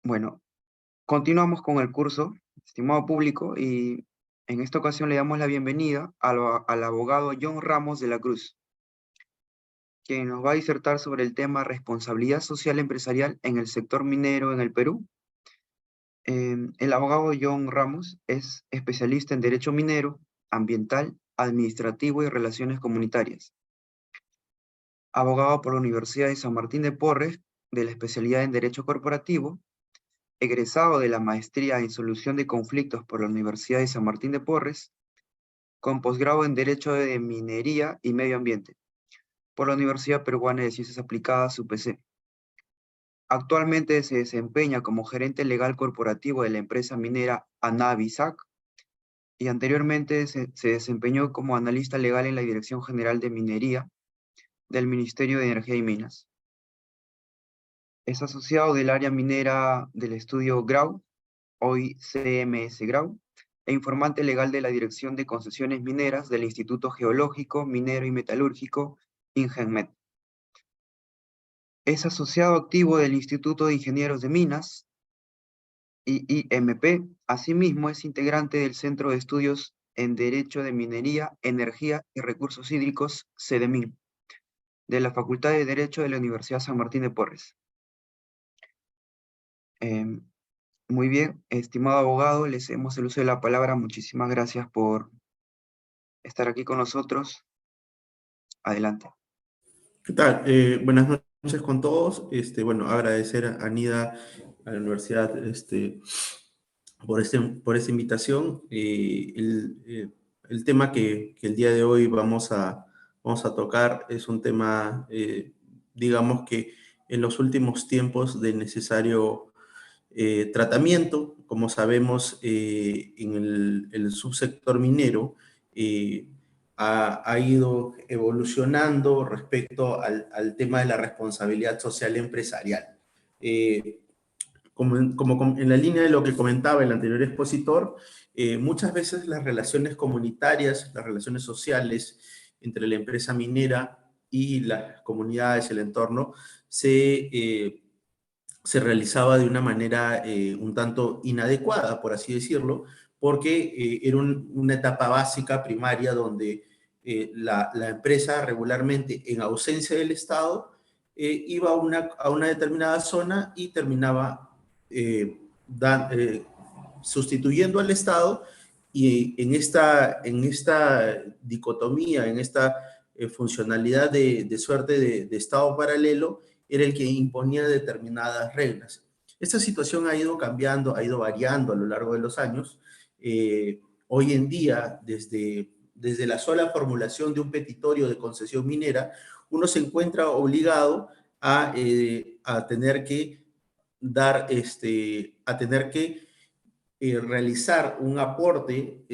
Bueno, continuamos con el curso, estimado público, y en esta ocasión le damos la bienvenida al abogado John Ramos de la Cruz, quien nos va a disertar sobre el tema responsabilidad social empresarial en el sector minero en el Perú. El abogado John Ramos es especialista en derecho minero, ambiental, administrativo y relaciones comunitarias. Abogado por la Universidad de San Martín de Porres, de la especialidad en derecho corporativo, egresado de la maestría en solución de conflictos por la Universidad de San Martín de Porres, con posgrado en Derecho de Minería y Medio Ambiente, por la Universidad Peruana de Ciencias Aplicadas, UPC. Actualmente se desempeña como gerente legal corporativo de la empresa minera Anabisac y anteriormente se desempeñó como analista legal en la Dirección General de Minería del Ministerio de Energía y Minas. Es asociado del área minera del estudio Grau, hoy CMS Grau, e informante legal de la Dirección de Concesiones Mineras del Instituto Geológico, Minero y Metalúrgico, INGENMET. Es asociado activo del Instituto de Ingenieros de Minas, IIMP. Asimismo, es integrante del Centro de Estudios en Derecho de Minería, Energía y Recursos Hídricos, CEDEMIN, de la Facultad de Derecho de la Universidad San Martín de Porres. Muy bien, estimado abogado, le cedemos el uso de la palabra. Muchísimas gracias por estar aquí con nosotros. Adelante. ¿Qué tal? Buenas noches con todos. Bueno, agradecer a Anida, a la universidad, por esta invitación. El tema que el día de hoy vamos a tocar es un tema, digamos que en los últimos tiempos de necesario tratamiento. Como sabemos, en el subsector minero, ha ido evolucionando respecto al tema de la responsabilidad social empresarial. Como en la línea de lo que comentaba el anterior expositor, muchas veces las relaciones comunitarias, las relaciones sociales entre la empresa minera y las comunidades, el entorno, se realizaba de una manera un tanto inadecuada, por así decirlo, porque era una etapa básica, primaria, donde la empresa regularmente, en ausencia del Estado, iba a una determinada zona y terminaba sustituyendo al Estado, y en esta dicotomía, en esta funcionalidad de suerte de Estado paralelo, era el que imponía determinadas reglas. Esta situación ha ido cambiando, ha ido variando a lo largo de los años. Hoy en día, desde la sola formulación de un petitorio de concesión minera, uno se encuentra obligado a tener que realizar un aporte,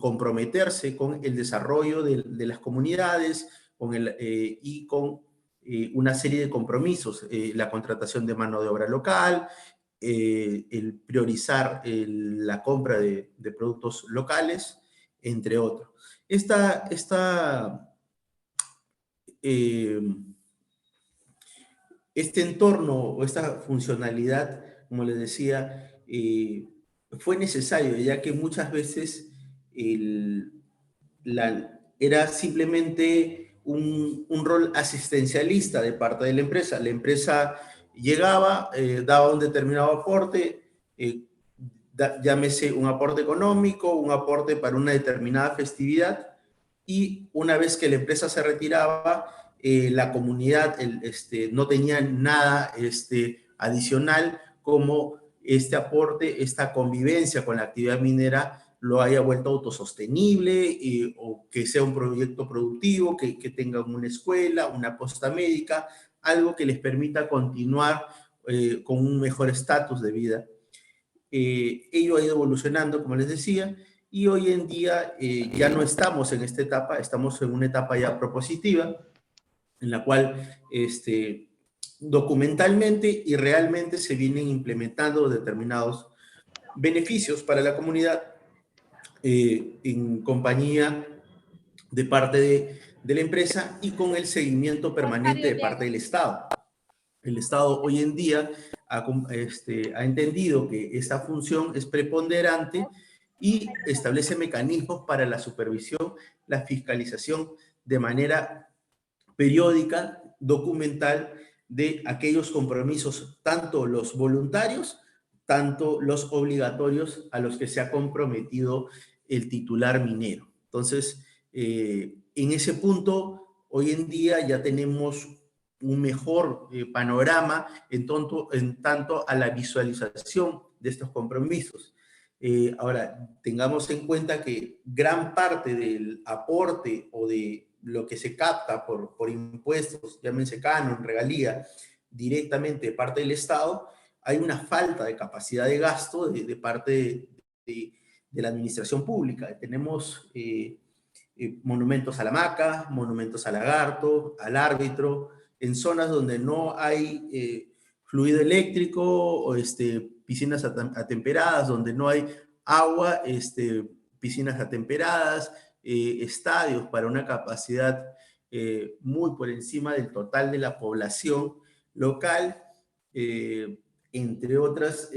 comprometerse con el desarrollo de las comunidades y con una serie de compromisos, la contratación de mano de obra local, el priorizar la compra de productos locales, entre otros. Eh, este entorno o esta funcionalidad, como les decía, fue necesario, ya que muchas veces era simplemente un rol asistencialista de parte de la empresa. La empresa llegaba, daba un determinado aporte, llámese un aporte económico, un aporte para una determinada festividad, y una vez que la empresa se retiraba, la comunidad no tenía nada adicional, como este aporte, esta convivencia con la actividad minera lo haya vuelto autosostenible, o que sea un proyecto productivo, que tengan una escuela, una posta médica, algo que les permita continuar con un mejor estatus de vida. Ello ha ido evolucionando, como les decía, y hoy en día ya no estamos en esta etapa, estamos en una etapa ya propositiva, en la cual documentalmente y realmente se vienen implementando determinados beneficios para la comunidad, en compañía de parte de la empresa y con el seguimiento permanente de parte del Estado. El Estado hoy en día ha entendido que esta función es preponderante y establece mecanismos para la supervisión, la fiscalización de manera periódica, documental, de aquellos compromisos, tanto los voluntarios, tanto los obligatorios a los que se ha comprometido el titular minero. Entonces, en ese punto, hoy en día ya tenemos un mejor panorama en tanto a la visualización de estos compromisos. Ahora, tengamos en cuenta que gran parte del aporte o de lo que se capta por impuestos, llámense canon, regalía, directamente de parte del Estado, hay una falta de capacidad de gasto de parte de la administración pública. Tenemos monumentos a la hamaca, monumentos al lagarto, al árbitro, en zonas donde no hay fluido eléctrico o piscinas atemperadas, donde no hay agua, piscinas atemperadas, estadios para una capacidad muy por encima del total de la población local, entre otras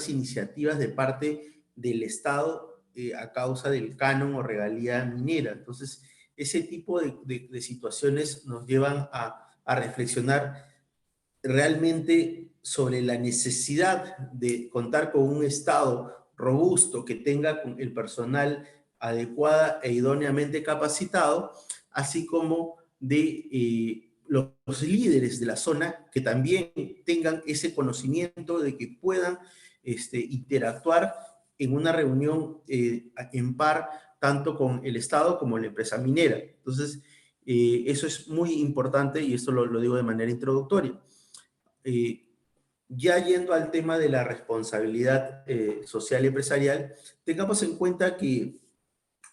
iniciativas de parte del Estado a causa del canon o regalía minera. Entonces, ese tipo de situaciones nos llevan a reflexionar realmente sobre la necesidad de contar con un Estado robusto que tenga el personal adecuada e idóneamente capacitado, así como de los líderes de la zona que también tengan ese conocimiento de que puedan interactuar en una reunión en par tanto con el Estado como la empresa minera. Entonces, eso es muy importante y esto lo digo de manera introductoria. Ya yendo al tema de la responsabilidad social y empresarial, tengamos en cuenta que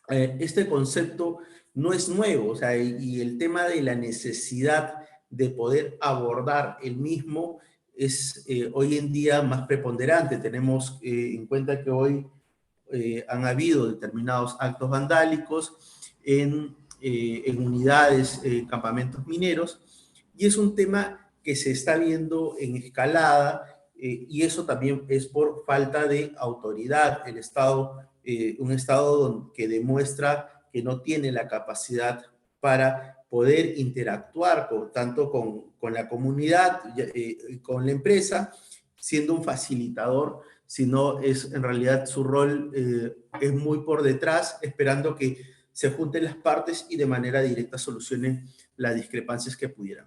este concepto no es nuevo, o sea, y el tema de la necesidad de poder abordar el mismo es hoy en día más preponderante. Tenemos en cuenta que hoy han habido determinados actos vandálicos en unidades, campamentos mineros, y es un tema que se está viendo en escalada, y eso también es por falta de autoridad. El Estado, un Estado que demuestra que no tiene la capacidad para poder interactuar tanto con la comunidad, con la empresa, siendo un facilitador, sino es en realidad su rol es muy por detrás, esperando que se junten las partes y de manera directa solucionen las discrepancias que pudieran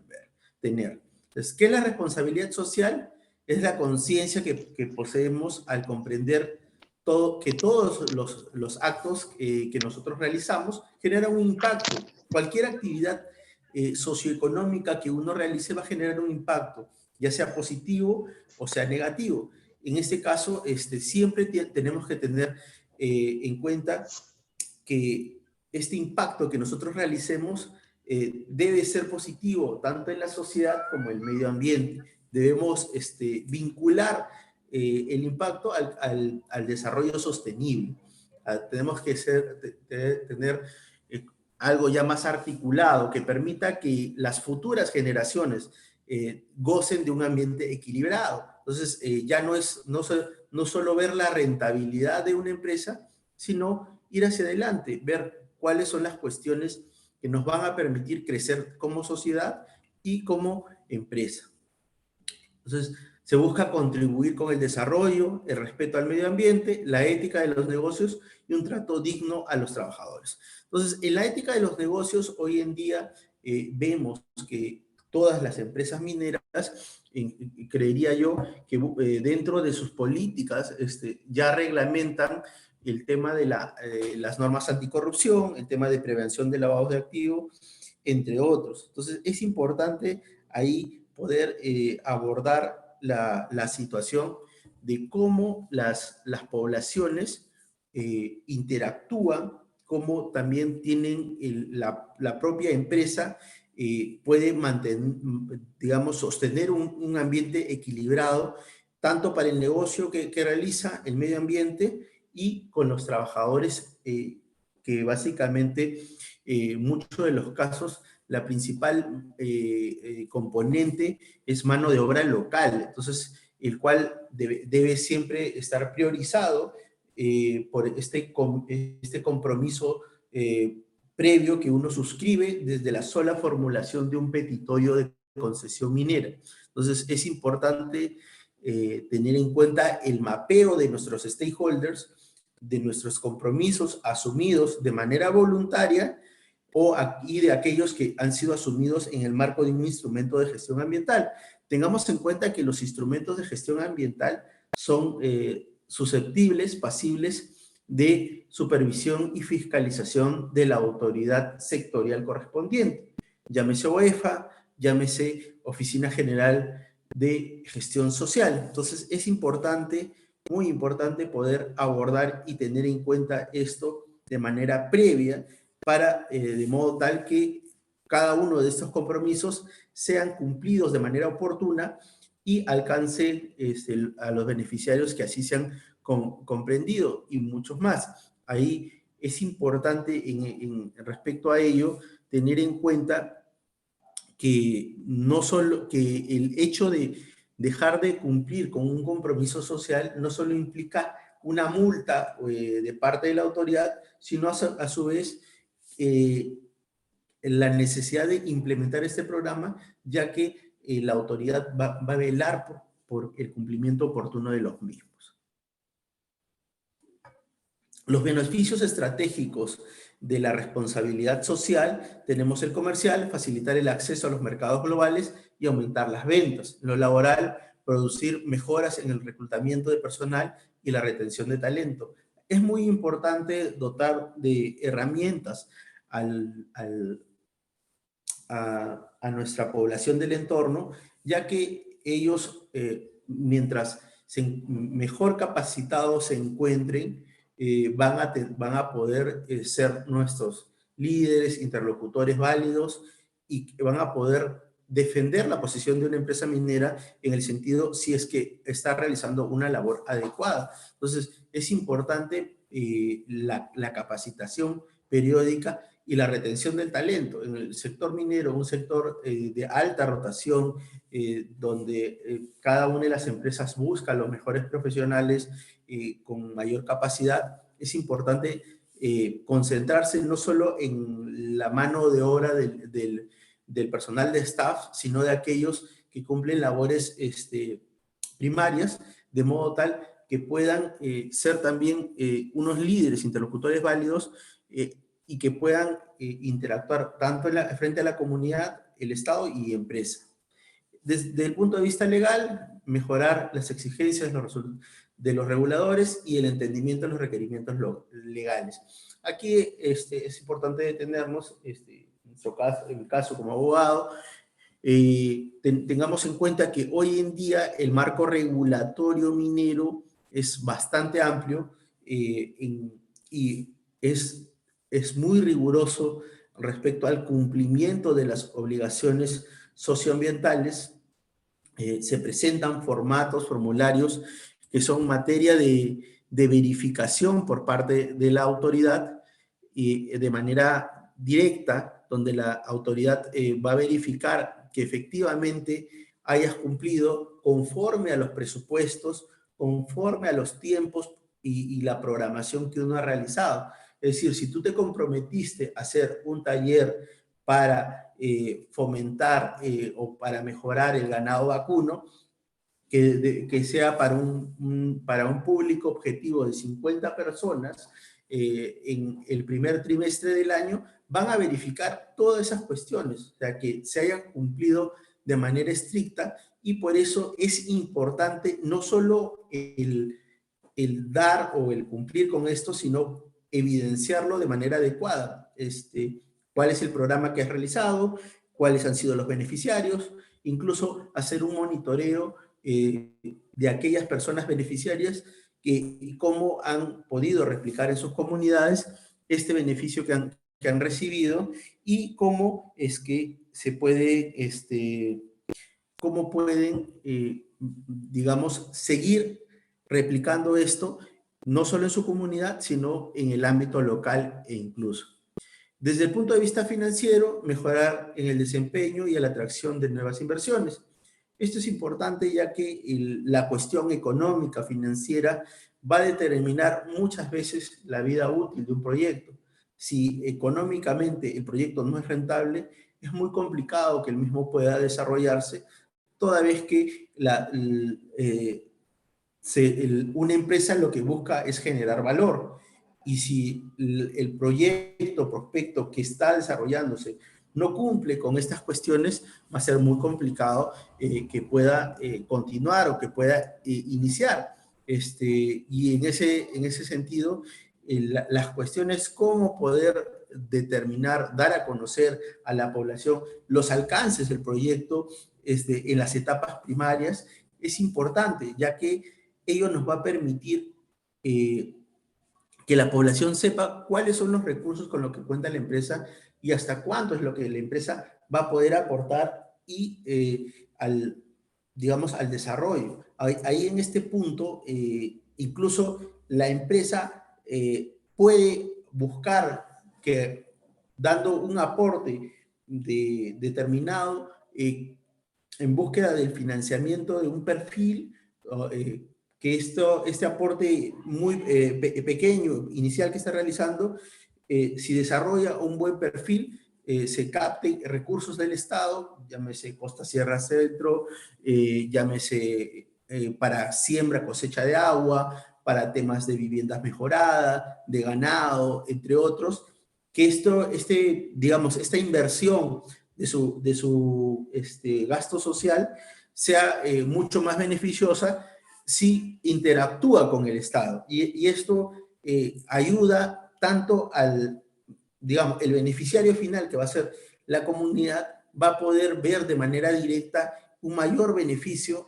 tener. Entonces, ¿qué es la responsabilidad social? Es la conciencia que poseemos al comprender que todos los actos que nosotros realizamos generan un impacto. Cualquier actividad socioeconómica que uno realice va a generar un impacto, ya sea positivo o sea negativo. En este caso, siempre tenemos que tener en cuenta que este impacto que nosotros realicemos debe ser positivo, tanto en la sociedad como en el medio ambiente. Debemos vincular el impacto al desarrollo sostenible. Tenemos que tener algo ya más articulado que permita que las futuras generaciones gocen de un ambiente equilibrado. Entonces, ya no solo ver la rentabilidad de una empresa, sino ir hacia adelante, ver cuáles son las cuestiones que nos van a permitir crecer como sociedad y como empresa. Entonces, se busca contribuir con el desarrollo, el respeto al medio ambiente, la ética de los negocios y un trato digno a los trabajadores. Entonces, en la ética de los negocios, hoy en día vemos que todas las empresas mineras, creería yo, que dentro de sus políticas ya reglamentan el tema de las normas anticorrupción, el tema de prevención de lavado de activos, entre otros. Entonces, es importante ahí poder abordar la situación de cómo las poblaciones interactúan, cómo también tienen la propia empresa puede mantener, digamos, sostener un ambiente equilibrado, tanto para el negocio que realiza, el medio ambiente, y con los trabajadores que básicamente muchos de los casos la principal componente es mano de obra local, entonces el cual debe siempre estar priorizado por este compromiso previo que uno suscribe desde la sola formulación de un petitorio de concesión minera. Entonces, es importante tener en cuenta el mapeo de nuestros stakeholders, de nuestros compromisos asumidos de manera voluntaria y de aquellos que han sido asumidos en el marco de un instrumento de gestión ambiental. Tengamos en cuenta que los instrumentos de gestión ambiental son susceptibles, pasibles de supervisión y fiscalización de la autoridad sectorial correspondiente. Llámese OEFA, llámese Oficina General de Gestión Social. Entonces, es importante, muy importante, poder abordar y tener en cuenta esto de manera previa para, de modo tal que cada uno de estos compromisos sean cumplidos de manera oportuna y alcance a los beneficiarios que así se han comprendido y muchos más. Ahí es importante respecto a ello tener en cuenta que no solo que el hecho de dejar de cumplir con un compromiso social no solo implica una multa de parte de la autoridad, sino a su vez la necesidad de implementar este programa, ya que la autoridad va a velar por el cumplimiento oportuno de los mismos. Los beneficios estratégicos de la responsabilidad social, tenemos el comercial, facilitar el acceso a los mercados globales y aumentar las ventas. Lo laboral, producir mejoras en el reclutamiento de personal y la retención de talento. Es muy importante dotar de herramientas a nuestra población del entorno, ya que ellos, mientras mejor capacitados se encuentren, van a poder ser nuestros líderes, interlocutores válidos y van a poder defender la posición de una empresa minera en el sentido si es que está realizando una labor adecuada. Entonces, es importante la capacitación periódica y la retención del talento. En el sector minero, un sector de alta rotación, donde cada una de las empresas busca los mejores profesionales con mayor capacidad, es importante concentrarse no solo en la mano de obra del personal de staff, sino de aquellos que cumplen labores primarias, de modo tal que puedan ser también unos líderes, interlocutores válidos y que puedan interactuar tanto frente a la comunidad, el Estado y empresa. Desde el punto de vista legal, mejorar las exigencias de los reguladores y el entendimiento de los requerimientos legales. Aquí es importante detenernos, en mi caso como abogado, tengamos en cuenta que hoy en día el marco regulatorio minero es bastante amplio y es muy riguroso respecto al cumplimiento de las obligaciones socioambientales. Se presentan formularios que son materia de verificación por parte de la autoridad y de manera directa, donde la autoridad va a verificar que efectivamente hayas cumplido conforme a los presupuestos, conforme a los tiempos y la programación que uno ha realizado. Es decir, si tú te comprometiste a hacer un taller para fomentar o para mejorar el ganado vacuno, que sea para un público objetivo de 50 personas en el primer trimestre del año, van a verificar todas esas cuestiones, o sea, que se hayan cumplido de manera estricta, y por eso es importante no solo el dar o el cumplir con esto, sino evidenciarlo de manera adecuada. ¿Cuál es el programa que has realizado? ¿Cuáles han sido los beneficiarios? Incluso hacer un monitoreo de aquellas personas beneficiarias y cómo han podido replicar en sus comunidades este beneficio que han recibido, y cómo es que se puede, cómo pueden, digamos, seguir replicando esto, no solo en su comunidad, sino en el ámbito local e incluso. Desde el punto de vista financiero, mejorar en el desempeño y en la atracción de nuevas inversiones. Esto es importante ya que la cuestión económica, financiera, va a determinar muchas veces la vida útil de un proyecto. Si económicamente el proyecto no es rentable, es muy complicado que el mismo pueda desarrollarse, toda vez que una empresa lo que busca es generar valor. Y si el proyecto, prospecto que está desarrollándose no cumple con estas cuestiones, va a ser muy complicado que pueda continuar o que pueda iniciar. Y en ese sentido, las cuestiones cómo poder determinar, dar a conocer a la población los alcances del proyecto en las etapas primarias es importante, ya que ello nos va a permitir que la población sepa cuáles son los recursos con los que cuenta la empresa y hasta cuánto es lo que la empresa va a poder aportar y digamos, al desarrollo. Ahí en este punto, incluso la empresa puede buscar que dando un aporte determinado en búsqueda del financiamiento de un perfil, que este aporte muy pequeño, inicial que está realizando, si desarrolla un buen perfil, se capten recursos del Estado, llámese Costa Sierra Centro, llámese para siembra, cosecha de agua, para temas de viviendas mejoradas, de ganado, entre otros, que digamos, esta inversión de su gasto social sea mucho más beneficiosa si interactúa con el Estado. Y esto ayuda tanto digamos, el beneficiario final, que va a ser la comunidad, va a poder ver de manera directa un mayor beneficio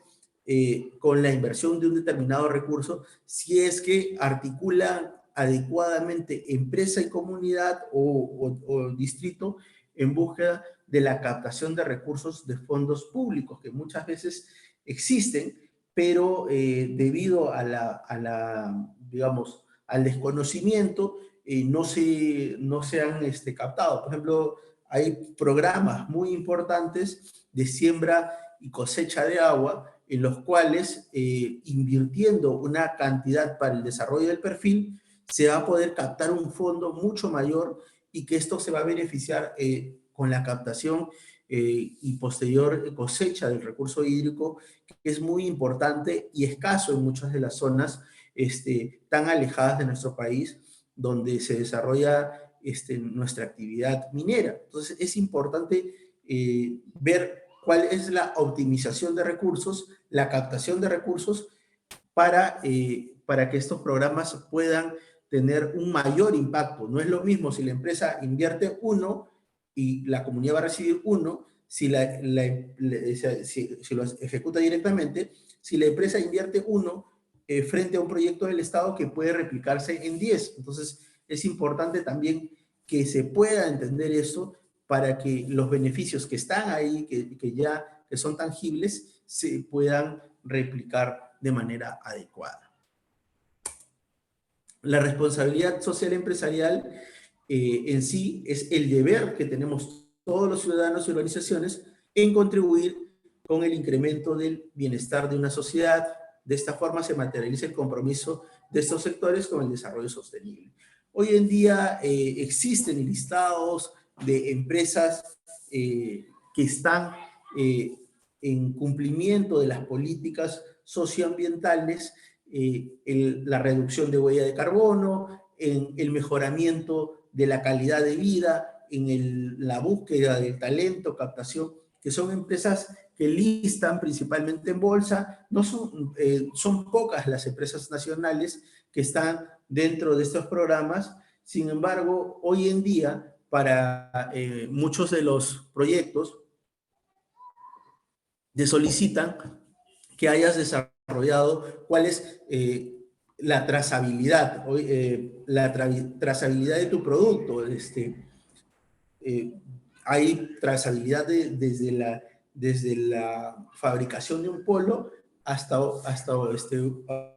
con la inversión de un determinado recurso si es que articulan adecuadamente empresa y comunidad o distrito en búsqueda de la captación de recursos de fondos públicos que muchas veces existen, pero debido digamos, al desconocimiento, no se han captado. Por ejemplo, hay programas muy importantes de siembra y cosecha de agua en los cuales, invirtiendo una cantidad para el desarrollo del perfil, se va a poder captar un fondo mucho mayor y que esto se va a beneficiar con la captación y posterior cosecha del recurso hídrico, que es muy importante y escaso en muchas de las zonas tan alejadas de nuestro país, donde se desarrolla nuestra actividad minera. Entonces, es importante ver cuál es la optimización de recursos, la captación de recursos para que estos programas puedan tener un mayor impacto. No es lo mismo si la empresa invierte 1 y la comunidad va a recibir 1, si lo ejecuta directamente, si la empresa invierte 1 frente a un proyecto del Estado que puede replicarse en 10. Entonces, es importante también que se pueda entender eso para que los beneficios que están ahí, que son tangibles, se puedan replicar de manera adecuada. La responsabilidad social empresarial en sí es el deber que tenemos todos los ciudadanos y organizaciones en contribuir con el incremento del bienestar de una sociedad. De esta forma se materializa el compromiso de estos sectores con el desarrollo sostenible. Hoy en día existen listados de empresas que están en cumplimiento de las políticas socioambientales, la reducción de huella de carbono, en el mejoramiento de la calidad de vida, en la búsqueda del talento, captación, que son empresas que listan principalmente en bolsa. No son pocas las empresas nacionales que están dentro de estos programas. Sin embargo, hoy en día, para muchos de los proyectos, te solicitan que hayas desarrollado cuál es la trazabilidad, trazabilidad de tu producto. Hay trazabilidad desde la fabricación de un polo hasta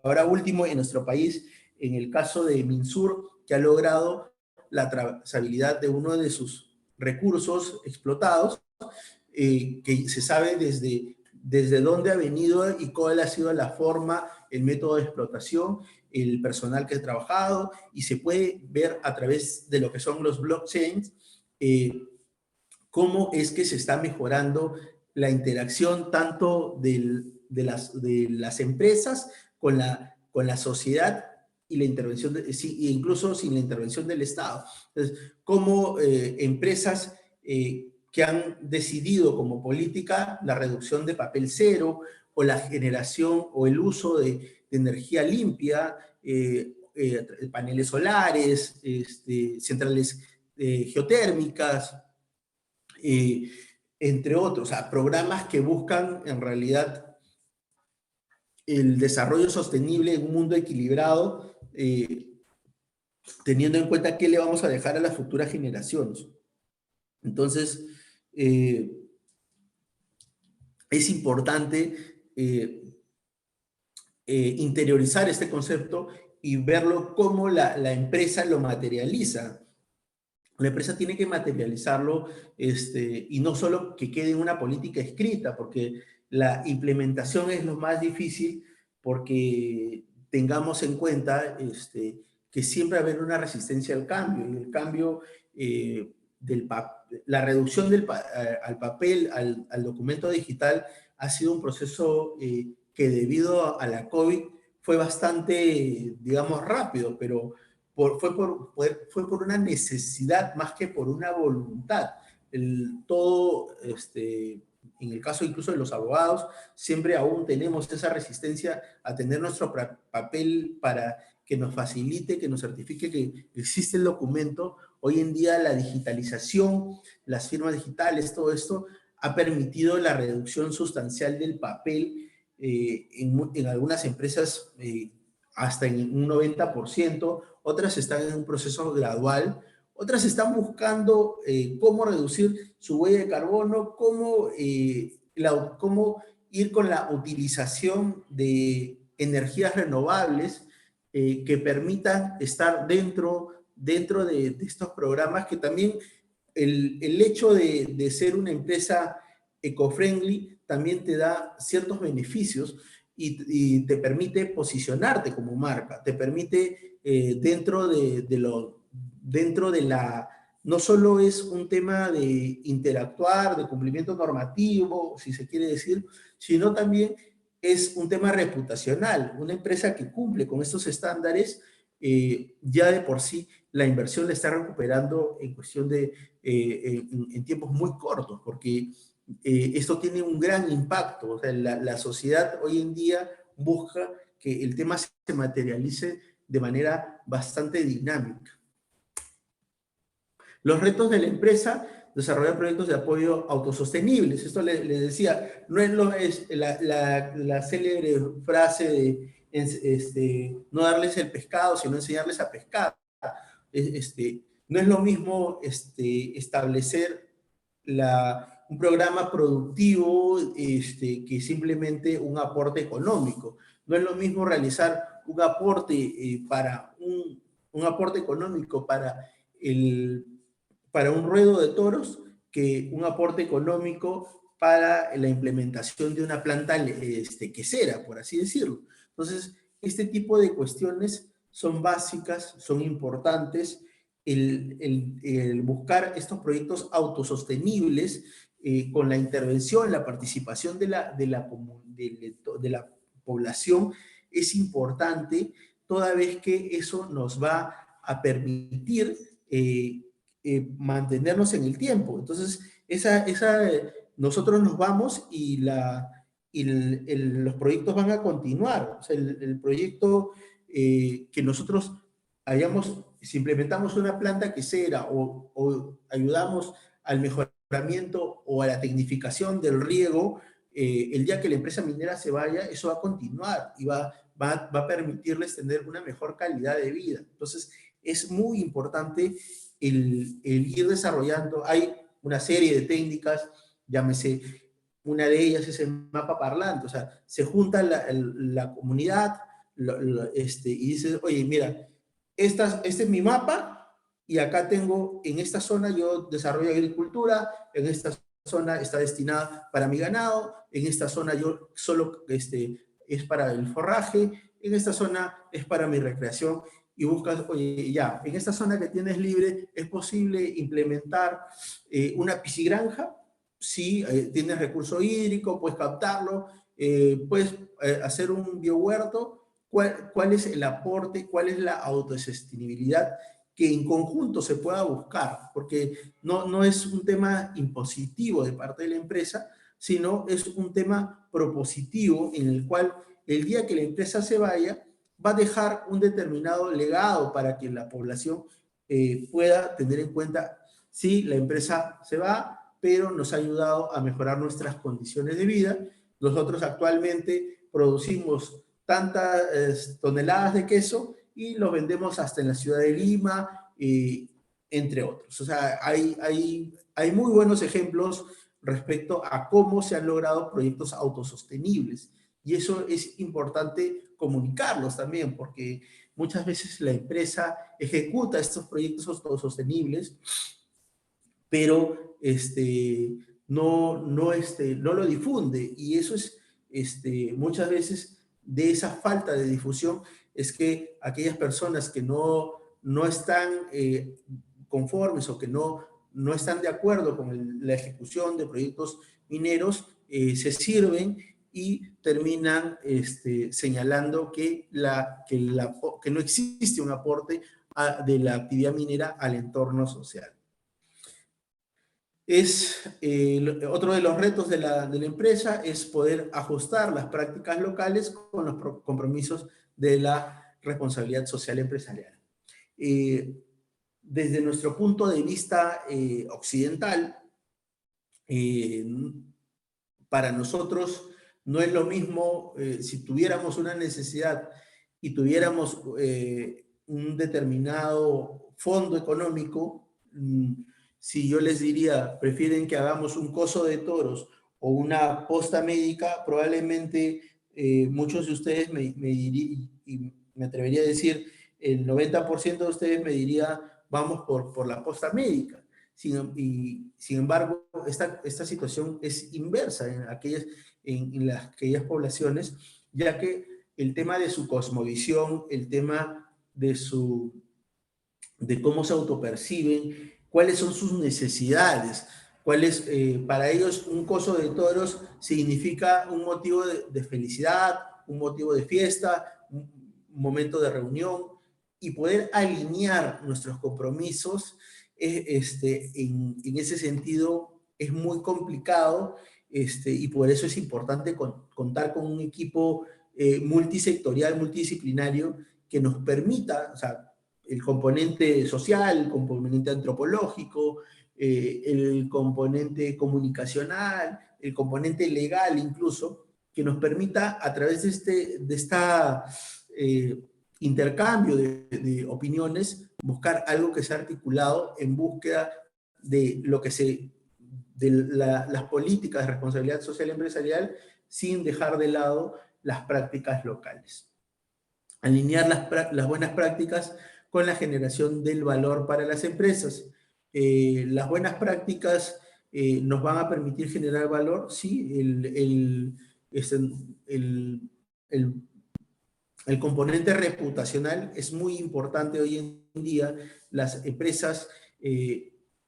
ahora último en nuestro país, en el caso de Minsur, que ha logrado la trazabilidad de uno de sus recursos explotados, que se sabe desde dónde ha venido y cuál ha sido la forma, el método de explotación, el personal que ha trabajado, y se puede ver a través de lo que son los blockchains, cómo es que se está mejorando la interacción tanto de las empresas con la sociedad y la intervención, incluso sin la intervención del Estado. Entonces, cómo empresas que han decidido como política la reducción de papel cero o la generación o el uso de energía limpia, paneles solares, centrales geotérmicas, entre otros, o sea, programas que buscan en realidad el desarrollo sostenible en un mundo equilibrado, teniendo en cuenta qué le vamos a dejar a las futuras generaciones. Entonces, es importante interiorizar este concepto y verlo cómo la empresa lo materializa. La empresa tiene que materializarlo, y no solo que quede en una política escrita, porque la implementación es lo más difícil, porque tengamos en cuenta que siempre va a haber una resistencia al cambio, y el cambio, la reducción al papel, al documento digital, ha sido un proceso que debido a la COVID fue bastante, digamos, rápido, pero fue por una necesidad más que por una voluntad. En el caso incluso de los abogados, siempre aún tenemos esa resistencia a tener nuestro papel para que nos facilite, que nos certifique que existe el documento. Hoy en día la digitalización, las firmas digitales, todo esto ha permitido la reducción sustancial del papel, en algunas empresas hasta en un 90%, otras están en un proceso gradual, otras están buscando cómo reducir su huella de carbono, cómo ir con la utilización de energías renovables que permitan estar dentro de estos programas, que también el hecho de ser una empresa eco-friendly también te da ciertos beneficios y te permite posicionarte como marca, te permite dentro de la, no solo es un tema de interactuar, de cumplimiento normativo, si se quiere decir, sino también es un tema reputacional. Una empresa que cumple con estos estándares, ya de por sí la inversión la está recuperando en cuestión de, en tiempos muy cortos, porque esto tiene un gran impacto. O sea, la sociedad hoy en día busca que el tema se materialice de manera bastante dinámica. Los retos de la empresa: desarrollar proyectos de apoyo autosostenibles. Esto les decía, no es la célebre frase de no darles el pescado, sino enseñarles a pescar. No es lo mismo establecer un programa productivo que simplemente un aporte económico. No es lo mismo realizar un aporte un aporte económico para un ruedo de toros que un aporte económico para la implementación de una planta quesera, por así decirlo. Entonces, este tipo de cuestiones son básicas, son importantes. El buscar estos proyectos autosostenibles con la intervención, la participación de la población es importante, toda vez que eso nos va a permitir mantenernos en el tiempo. Entonces, nosotros nos vamos y los proyectos van a continuar. O sea, el proyecto que nosotros si implementamos una planta quesera o ayudamos al mejoramiento o a la tecnificación del riego, el día que la empresa minera se vaya, eso va a continuar y va a permitirles tener una mejor calidad de vida. Entonces, es muy importante el ir desarrollando. Hay una serie de técnicas, llámese, una de ellas es el mapa parlante. O sea, se junta la comunidad y dice, oye, mira, este es mi mapa y acá tengo, en esta zona yo desarrollo agricultura, en esta zona está destinada para mi ganado, en esta zona yo solo es para el forraje, en esta zona es para mi recreación, y buscas, oye, ya, en esta zona que tienes libre, ¿es posible implementar una piscigranja? Sí, tienes recurso hídrico, puedes captarlo, puedes hacer un biohuerto. ¿Cuál es el aporte, cuál es la autosostenibilidad que en conjunto se pueda buscar? Porque no es un tema impositivo de parte de la empresa, sino es un tema propositivo en el cual el día que la empresa se vaya, va a dejar un determinado legado para que la población pueda tener en cuenta, sí, la empresa se va, pero nos ha ayudado a mejorar nuestras condiciones de vida. Nosotros actualmente producimos tantas toneladas de queso y lo vendemos hasta en la ciudad de Lima, entre otros. O sea, hay muy buenos ejemplos respecto a cómo se han logrado proyectos autosostenibles. Y eso es importante comunicarlos también, porque muchas veces la empresa ejecuta estos proyectos autosostenibles, pero no lo difunde. Y eso es muchas veces de esa falta de difusión es que aquellas personas que no están conformes o que no están de acuerdo con la ejecución de proyectos mineros se sirven y terminan señalando que no existe un aporte de la actividad minera al entorno social. Otro de los retos de la empresa es poder ajustar las prácticas locales con los compromisos de la responsabilidad social empresarial. Desde nuestro punto de vista occidental, para nosotros no es lo mismo si tuviéramos una necesidad y tuviéramos un determinado fondo económico. Si yo les diría, prefieren que hagamos un coso de toros o una posta médica, probablemente muchos de ustedes me dirían, y me atrevería a decir, el 90% de ustedes me diría, vamos por la posta médica. Sin embargo, esta situación es inversa en aquellas poblaciones, ya que el tema de su cosmovisión, el tema de cómo se autoperciben, cuáles son sus necesidades, para ellos un coso de toros significa un motivo de felicidad, un motivo de fiesta, un momento de reunión, y poder alinear nuestros compromisos en ese sentido es muy complicado, y por eso es importante contar con un equipo multisectorial, multidisciplinario, que nos permita, o sea, el componente social, el componente antropológico, el componente comunicacional, el componente legal incluso, que nos permita a través de esta intercambio de opiniones, buscar algo que sea articulado en búsqueda de las políticas de responsabilidad social empresarial sin dejar de lado las prácticas locales. Alinear las buenas prácticas con la generación del valor para las empresas. Las buenas prácticas nos van a permitir generar valor, sí, el componente reputacional es muy importante hoy en día. Las empresas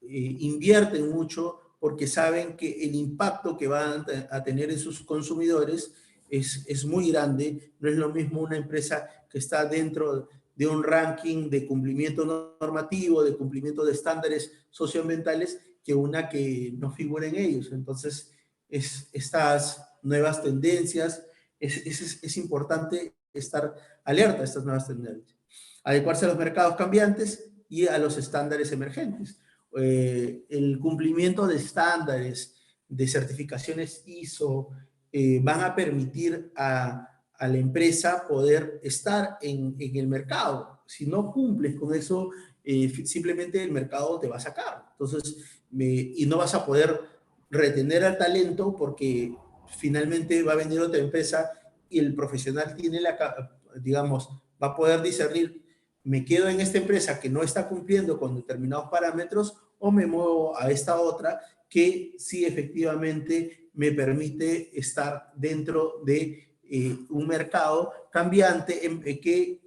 invierten mucho porque saben que el impacto que van a tener en sus consumidores es muy grande. No es lo mismo una empresa que está dentro de un ranking de cumplimiento normativo, de cumplimiento de estándares socioambientales, que una que no figura en ellos. Entonces, estas nuevas tendencias, es importante estar alerta a estas nuevas tendencias. Adecuarse a los mercados cambiantes y a los estándares emergentes. El cumplimiento de estándares, de certificaciones ISO, van a permitir a la empresa poder estar en el mercado. Si no cumples con eso, simplemente el mercado te va a sacar. Entonces, y no vas a poder retener al talento porque finalmente va a venir otra empresa y el profesional tiene digamos, va a poder discernir me quedo en esta empresa que no está cumpliendo con determinados parámetros o me muevo a esta otra que sí efectivamente me permite estar dentro de un mercado cambiante que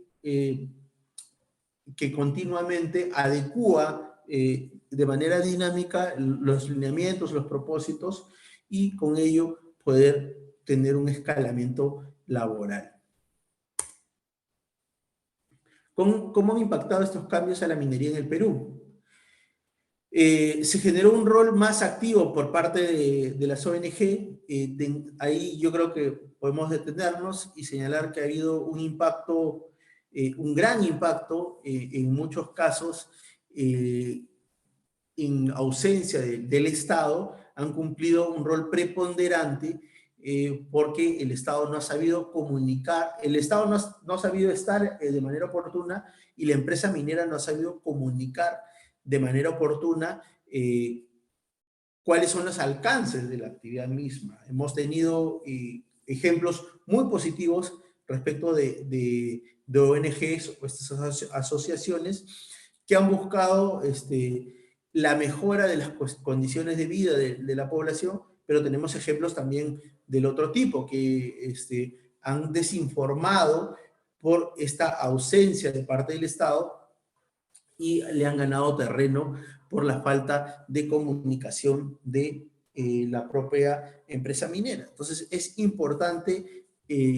continuamente adecúa de manera dinámica los lineamientos, los propósitos y con ello poder tener un escalamiento laboral. ¿Cómo han impactado estos cambios a la minería en el Perú? Se generó un rol más activo por parte de las ONG. Ahí yo creo que podemos detenernos y señalar que ha habido un impacto, un gran impacto en muchos casos, en ausencia del Estado, han cumplido un rol preponderante porque el Estado no ha sabido comunicar, el Estado no ha sabido estar de manera oportuna y la empresa minera no ha sabido comunicar de manera oportuna cuáles son los alcances de la actividad misma. Hemos tenido ejemplos muy positivos respecto de ONGs o estas asociaciones que han buscado la mejora de las condiciones de vida de la población, pero tenemos ejemplos también del otro tipo, que han desinformado por esta ausencia de parte del Estado y le han ganado terreno por la falta de comunicación de la propia empresa minera. Entonces, es importante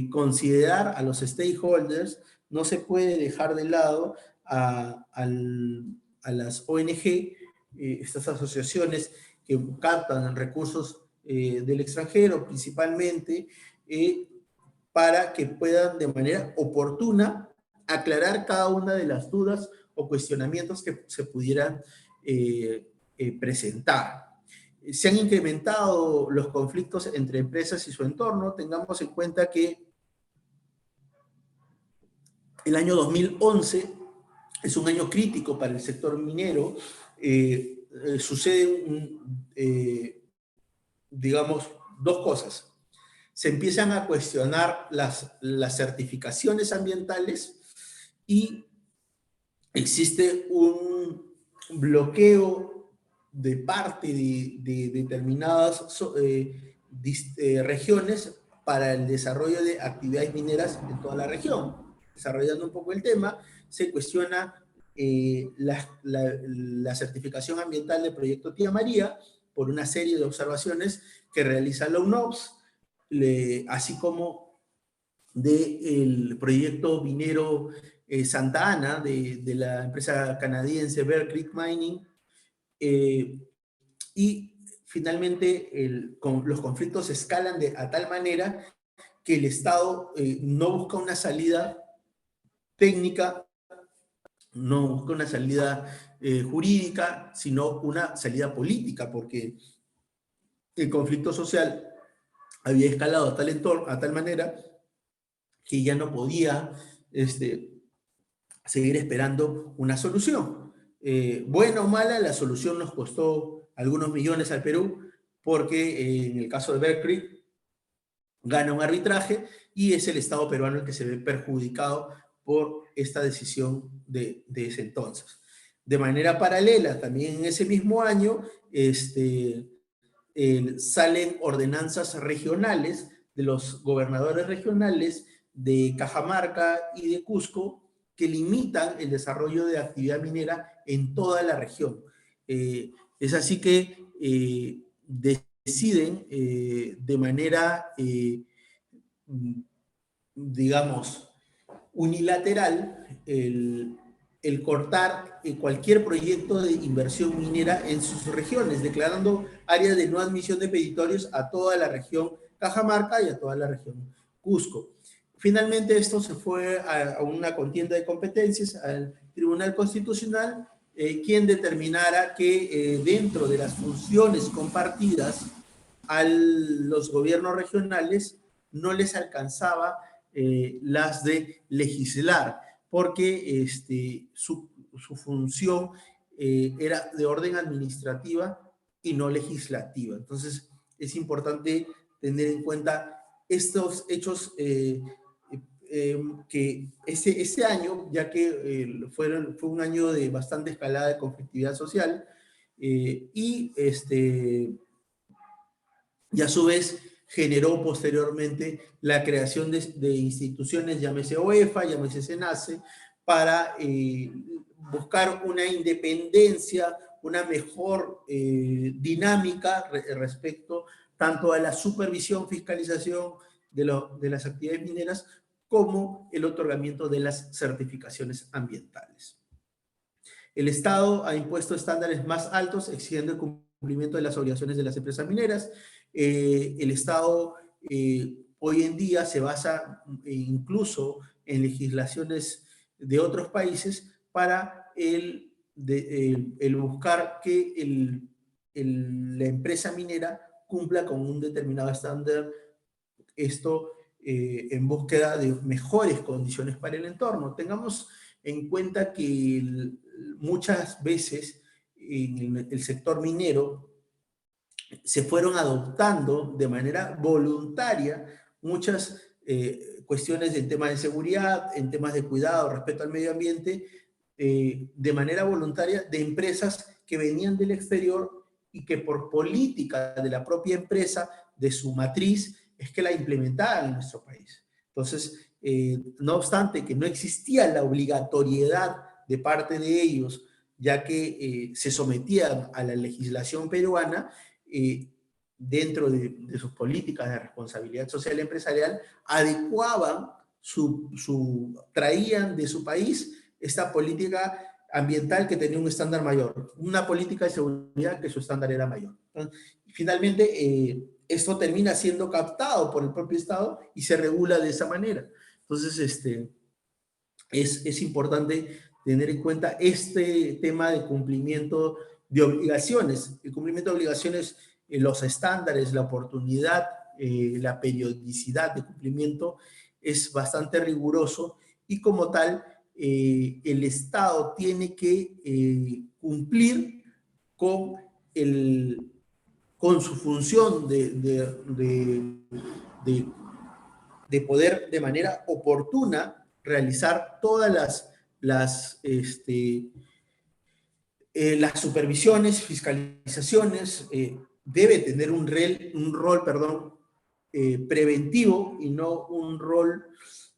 considerar a los stakeholders, no se puede dejar de lado a las ONG, estas asociaciones que captan recursos del extranjero principalmente, para que puedan de manera oportuna aclarar cada una de las dudas o cuestionamientos que se pudieran presentar. Se han incrementado los conflictos entre empresas y su entorno. Tengamos en cuenta que el año 2011 es un año crítico para el sector minero. Suceden, digamos, dos cosas. Se empiezan a cuestionar las certificaciones ambientales y existe un bloqueo de parte de determinadas regiones para el desarrollo de actividades mineras en toda la región. Desarrollando un poco el tema, se cuestiona la certificación ambiental del proyecto Tía María por una serie de observaciones que realiza la UNOPS, así como del proyecto minero Santa Ana de la empresa canadiense Bear Creek Mining, y finalmente los conflictos escalan a tal manera que el Estado no busca una salida técnica, no busca una salida jurídica, sino una salida política, porque el conflicto social había escalado a tal manera que ya no podía seguir esperando una solución. Buena o mala, la solución nos costó algunos millones al Perú, porque en el caso de Bear Creek gana un arbitraje y es el Estado peruano el que se ve perjudicado por esta decisión de ese entonces. De manera paralela, también en ese mismo año, salen ordenanzas regionales de los gobernadores regionales de Cajamarca y de Cusco que limitan el desarrollo de actividad minera en toda la región. Es así que deciden de manera, digamos, unilateral el cortar cualquier proyecto de inversión minera en sus regiones, declarando áreas de no admisión de petitorios a toda la región Cajamarca y a toda la región Cusco. Finalmente esto se fue a una contienda de competencias al Tribunal Constitucional, quien determinara que dentro de las funciones compartidas a los gobiernos regionales no les alcanzaba las de legislar, porque su función era de orden administrativa y no legislativa. Entonces, es importante tener en cuenta estos hechos que ese año, ya que fue un año de bastante escalada de conflictividad social, y a su vez generó posteriormente la creación de instituciones, llámese OEFA, llámese SENACE, para buscar una independencia, una mejor dinámica respecto tanto a la supervisión, fiscalización de las actividades mineras, como el otorgamiento de las certificaciones ambientales. El Estado ha impuesto estándares más altos exigiendo el cumplimiento de las obligaciones de las empresas mineras. El Estado hoy en día se basa incluso en legislaciones de otros países para el buscar que la empresa minera cumpla con un determinado estándar, esto en búsqueda de mejores condiciones para el entorno. Tengamos en cuenta que muchas veces en el sector minero se fueron adoptando de manera voluntaria muchas cuestiones en temas de seguridad, en temas de cuidado respecto al medio ambiente, de manera voluntaria de empresas que venían del exterior y que por política de la propia empresa, de su matriz, es que la implementaban en nuestro país. Entonces, no obstante que no existía la obligatoriedad de parte de ellos, ya que se sometían a la legislación peruana, dentro de sus políticas de responsabilidad social empresarial, adecuaban, traían de su país esta política ambiental que tenía un estándar mayor, una política de seguridad que su estándar era mayor. Entonces, finalmente, esto termina siendo captado por el propio Estado y se regula de esa manera. Entonces, es importante tener en cuenta este tema de cumplimiento de obligaciones. El cumplimiento de obligaciones, los estándares, la oportunidad, la periodicidad de cumplimiento es bastante riguroso y como tal, el Estado tiene que cumplir con, con su función de poder de manera oportuna realizar todas las supervisiones, fiscalizaciones, debe tener un rol, preventivo y no un rol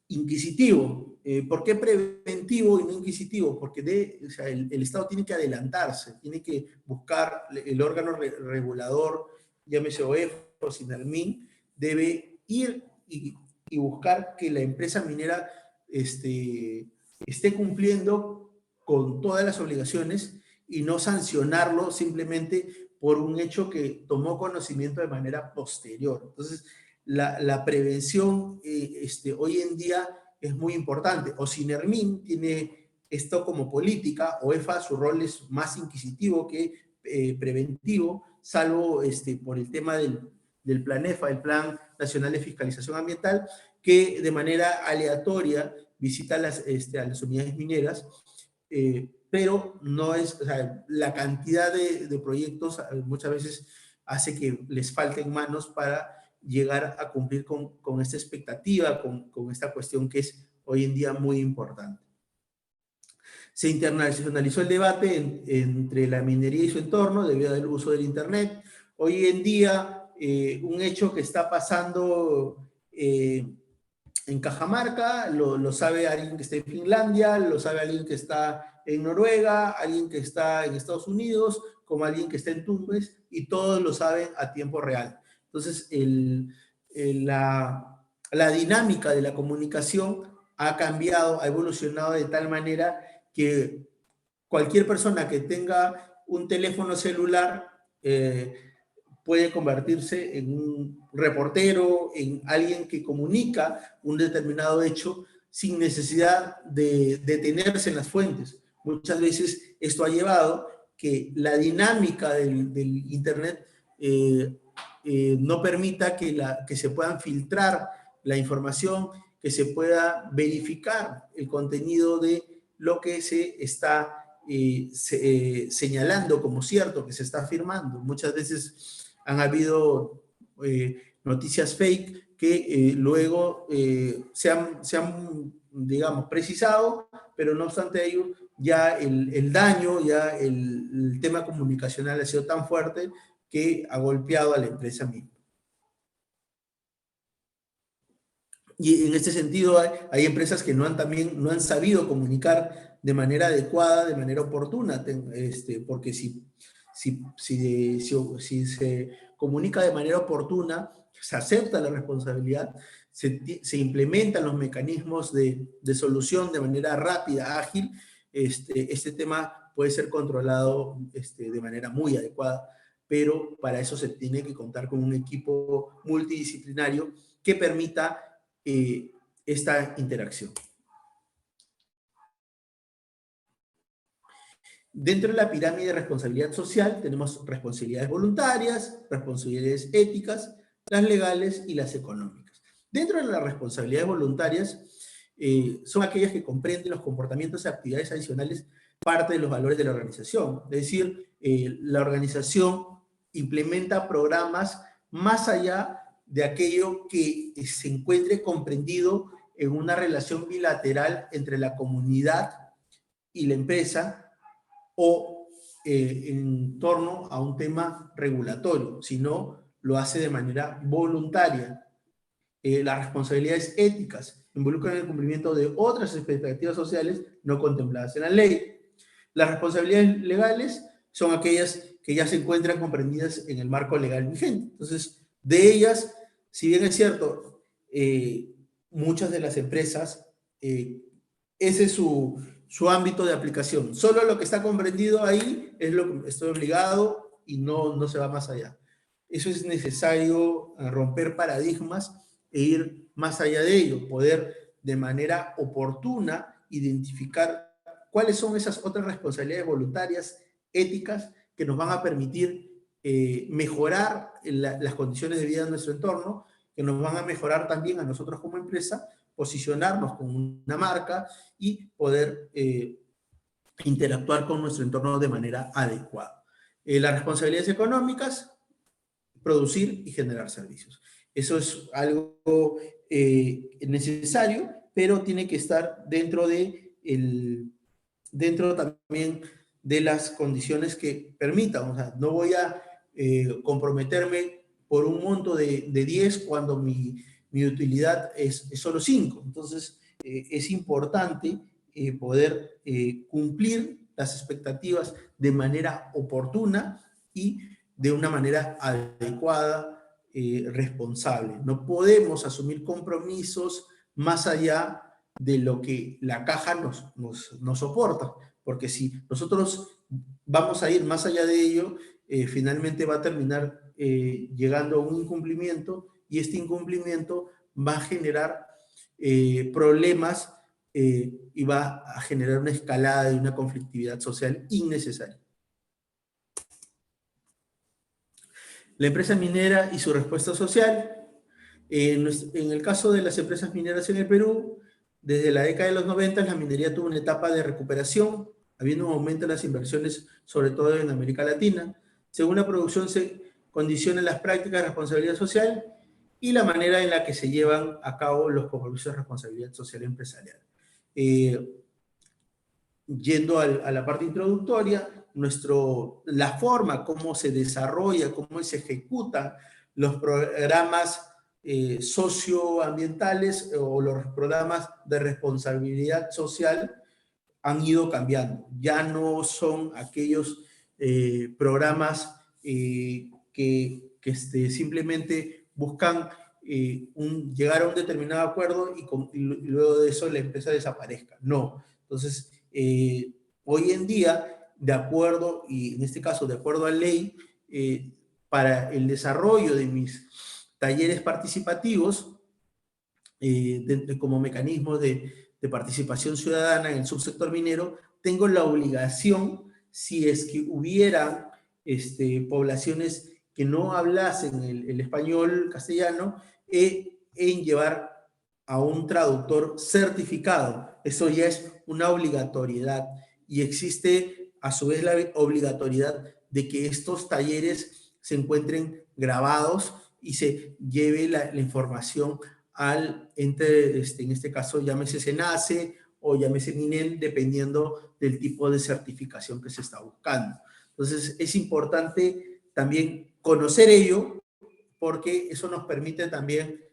inquisitivo. ¿Por qué preventivo y no inquisitivo? Porque o sea, el Estado tiene que adelantarse, tiene que buscar el órgano regulador, llámese OEF o SINARMIN, debe ir y buscar que la empresa minera esté cumpliendo con todas las obligaciones y no sancionarlo simplemente por un hecho que tomó conocimiento de manera posterior. Entonces, la prevención hoy en día es muy importante. O SINARMIN tiene esto como política, o EFA su rol es más inquisitivo que preventivo, salvo por el tema del Plan EFA, el Plan Nacional de Fiscalización Ambiental, que de manera aleatoria visita a las unidades mineras, pero no es, o sea, la cantidad de proyectos muchas veces hace que les falten manos para llegar a cumplir con esta expectativa, con esta cuestión que es hoy en día muy importante. Se internacionalizó el debate entre la minería y su entorno debido al uso del Internet. Hoy en día, un hecho que está pasando en Cajamarca, lo sabe alguien que está en Finlandia, lo sabe alguien que está en Noruega, alguien que está en Estados Unidos, como alguien que está en Tumbes, y todos lo saben a tiempo real. Entonces, la dinámica de la comunicación ha cambiado, ha evolucionado de tal manera que cualquier persona que tenga un teléfono celular puede convertirse en un reportero, en alguien que comunica un determinado hecho sin necesidad de detenerse en las fuentes. Muchas veces esto ha llevado que la dinámica del Internet no permita que se puedan filtrar la información, que se pueda verificar el contenido de lo que se está señalando como cierto, que se está afirmando. Muchas veces han habido noticias fake que luego se han, digamos, precisado, pero no obstante ello, ya el daño, ya el tema comunicacional ha sido tan fuerte que ha golpeado a la empresa misma. Y en este sentido hay empresas que también no han sabido comunicar de manera adecuada, de manera oportuna, porque si se comunica de manera oportuna, se acepta la responsabilidad, se implementan los mecanismos de solución de manera rápida, ágil, este tema puede ser controlado de manera muy adecuada, pero para eso se tiene que contar con un equipo multidisciplinario que permita esta interacción. Dentro de la pirámide de responsabilidad social tenemos responsabilidades voluntarias, responsabilidades éticas, las legales y las económicas. Dentro de las responsabilidades voluntarias son aquellas que comprenden los comportamientos y actividades adicionales, parte de los valores de la organización. Es decir, la organización implementa programas más allá de aquello que se encuentre comprendido en una relación bilateral entre la comunidad y la empresa o en torno a un tema regulatorio, sino lo hace de manera voluntaria. Las responsabilidades éticas involucran el cumplimiento de otras expectativas sociales no contempladas en la ley. Las responsabilidades legales son aquellas que ya se encuentran comprendidas en el marco legal vigente. Entonces, de ellas, si bien es cierto, muchas de las empresas, ese es su ámbito de aplicación. Solo lo que está comprendido ahí es lo que estoy obligado y no se va más allá. Eso es necesario, romper paradigmas e ir más allá de ello, poder de manera oportuna identificar cuáles son esas otras responsabilidades voluntarias, éticas, que nos van a permitir mejorar las condiciones de vida de nuestro entorno, que nos van a mejorar también a nosotros como empresa, posicionarnos como una marca y poder interactuar con nuestro entorno de manera adecuada. Las responsabilidades económicas, producir y generar servicios. Eso es algo necesario, pero tiene que estar dentro también de las condiciones que permitan. O sea, no voy a comprometerme por un monto de 10 cuando mi utilidad es solo 5. Entonces, es importante poder cumplir las expectativas de manera oportuna y de una manera adecuada, responsable. No podemos asumir compromisos más allá de lo que la caja nos soporta, porque si nosotros vamos a ir más allá de ello, finalmente va a terminar llegando a un incumplimiento y este incumplimiento va a generar problemas y va a generar una escalada y una conflictividad social innecesaria. La empresa minera y su respuesta social. En el caso de las empresas mineras en el Perú, desde la década de los 90, la minería tuvo una etapa de recuperación, habiendo un aumento en las inversiones, sobre todo en América Latina. Según la producción, se condicionan las prácticas de responsabilidad social y la manera en la que se llevan a cabo los compromisos de responsabilidad social empresarial. Yendo a la parte introductoria, la forma cómo se desarrolla, cómo se ejecutan los programas socioambientales o los programas de responsabilidad social han ido cambiando. Ya no son aquellos programas que simplemente buscan llegar a un determinado acuerdo y luego de eso la empresa desaparezca. No. Entonces, hoy en día, de acuerdo, y en este caso de acuerdo a ley, para el desarrollo de mis talleres participativos, como mecanismo de participación ciudadana en el subsector minero, tengo la obligación, si es que hubiera poblaciones que no hablasen el español castellano, en llevar a un traductor certificado. Eso ya es una obligatoriedad y existe a su vez la obligatoriedad de que estos talleres se encuentren grabados y se lleve la información al ente, en este caso llámese SENACE o llámese MINEM, dependiendo del tipo de certificación que se está buscando. Entonces, es importante también conocer ello, porque eso nos permite también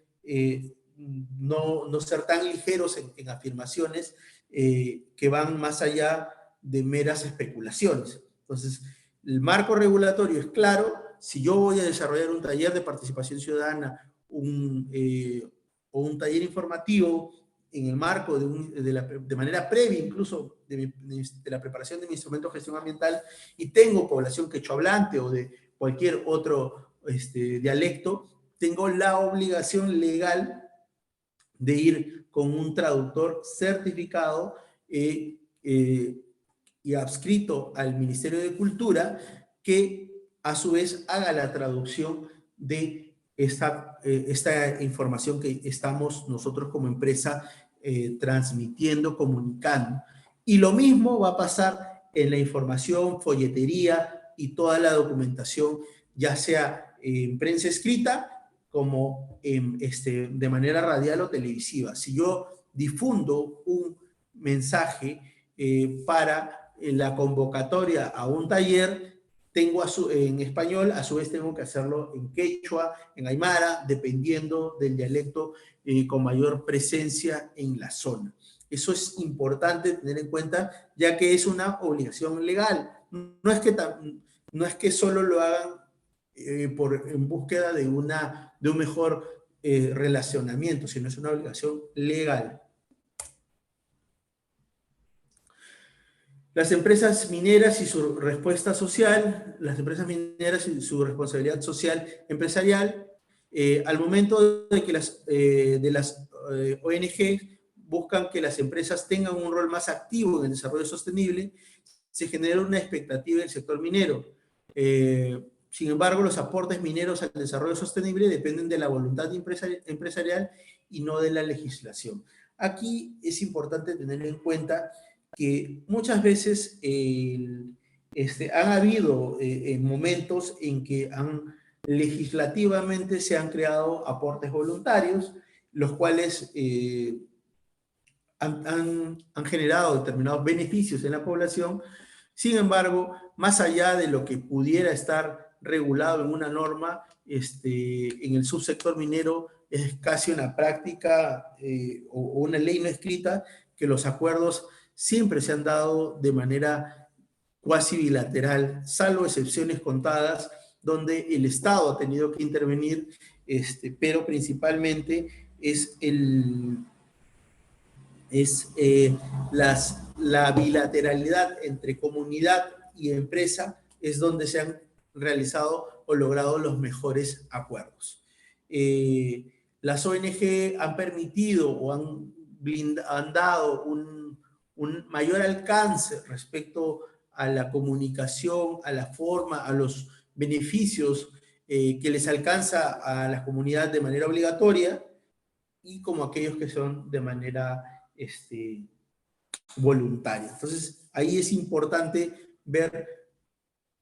no ser tan ligeros en afirmaciones que van más allá de meras especulaciones. Entonces, el marco regulatorio es claro. Si yo voy a desarrollar un taller de participación ciudadana o un taller informativo en el marco de manera previa incluso de la preparación de mi instrumento de gestión ambiental, y tengo población quechohablante o de cualquier otro dialecto, tengo la obligación legal de ir con un traductor certificado y adscrito al Ministerio de Cultura, que a su vez haga la traducción de esta información que estamos nosotros como empresa transmitiendo, comunicando. Y lo mismo va a pasar en la información, folletería y toda la documentación, ya sea en prensa escrita como de manera radial o televisiva. Si yo difundo un mensaje para la convocatoria a un taller, tengo en español, a su vez tengo que hacerlo en quechua, en aymara, dependiendo del dialecto con mayor presencia en la zona. Eso es importante tener en cuenta, ya que es una obligación legal. No es que solo lo hagan en búsqueda de un mejor relacionamiento, sino es una obligación legal. Las empresas mineras y su respuesta social, las empresas mineras y su responsabilidad social empresarial, al momento de que las ONG buscan que las empresas tengan un rol más activo en el desarrollo sostenible, se genera una expectativa del sector minero. Sin embargo, los aportes mineros al desarrollo sostenible dependen de la voluntad empresarial y no de la legislación. Aquí es importante tener en cuenta que muchas veces han habido momentos en que legislativamente se han creado aportes voluntarios, los cuales han generado determinados beneficios en la población. Sin embargo, más allá de lo que pudiera estar regulado en una norma, en el subsector minero es casi una práctica o una ley no escrita que los acuerdos siempre se han dado de manera cuasi bilateral, salvo excepciones contadas donde el Estado ha tenido que intervenir, pero principalmente es la bilateralidad entre comunidad y empresa es donde se han realizado o logrado los mejores acuerdos. Las ONG han permitido o han dado un mayor alcance respecto a la comunicación, a la forma, a los beneficios que les alcanza a la comunidad de manera obligatoria, y como aquellos que son de manera voluntaria. Entonces, ahí es importante ver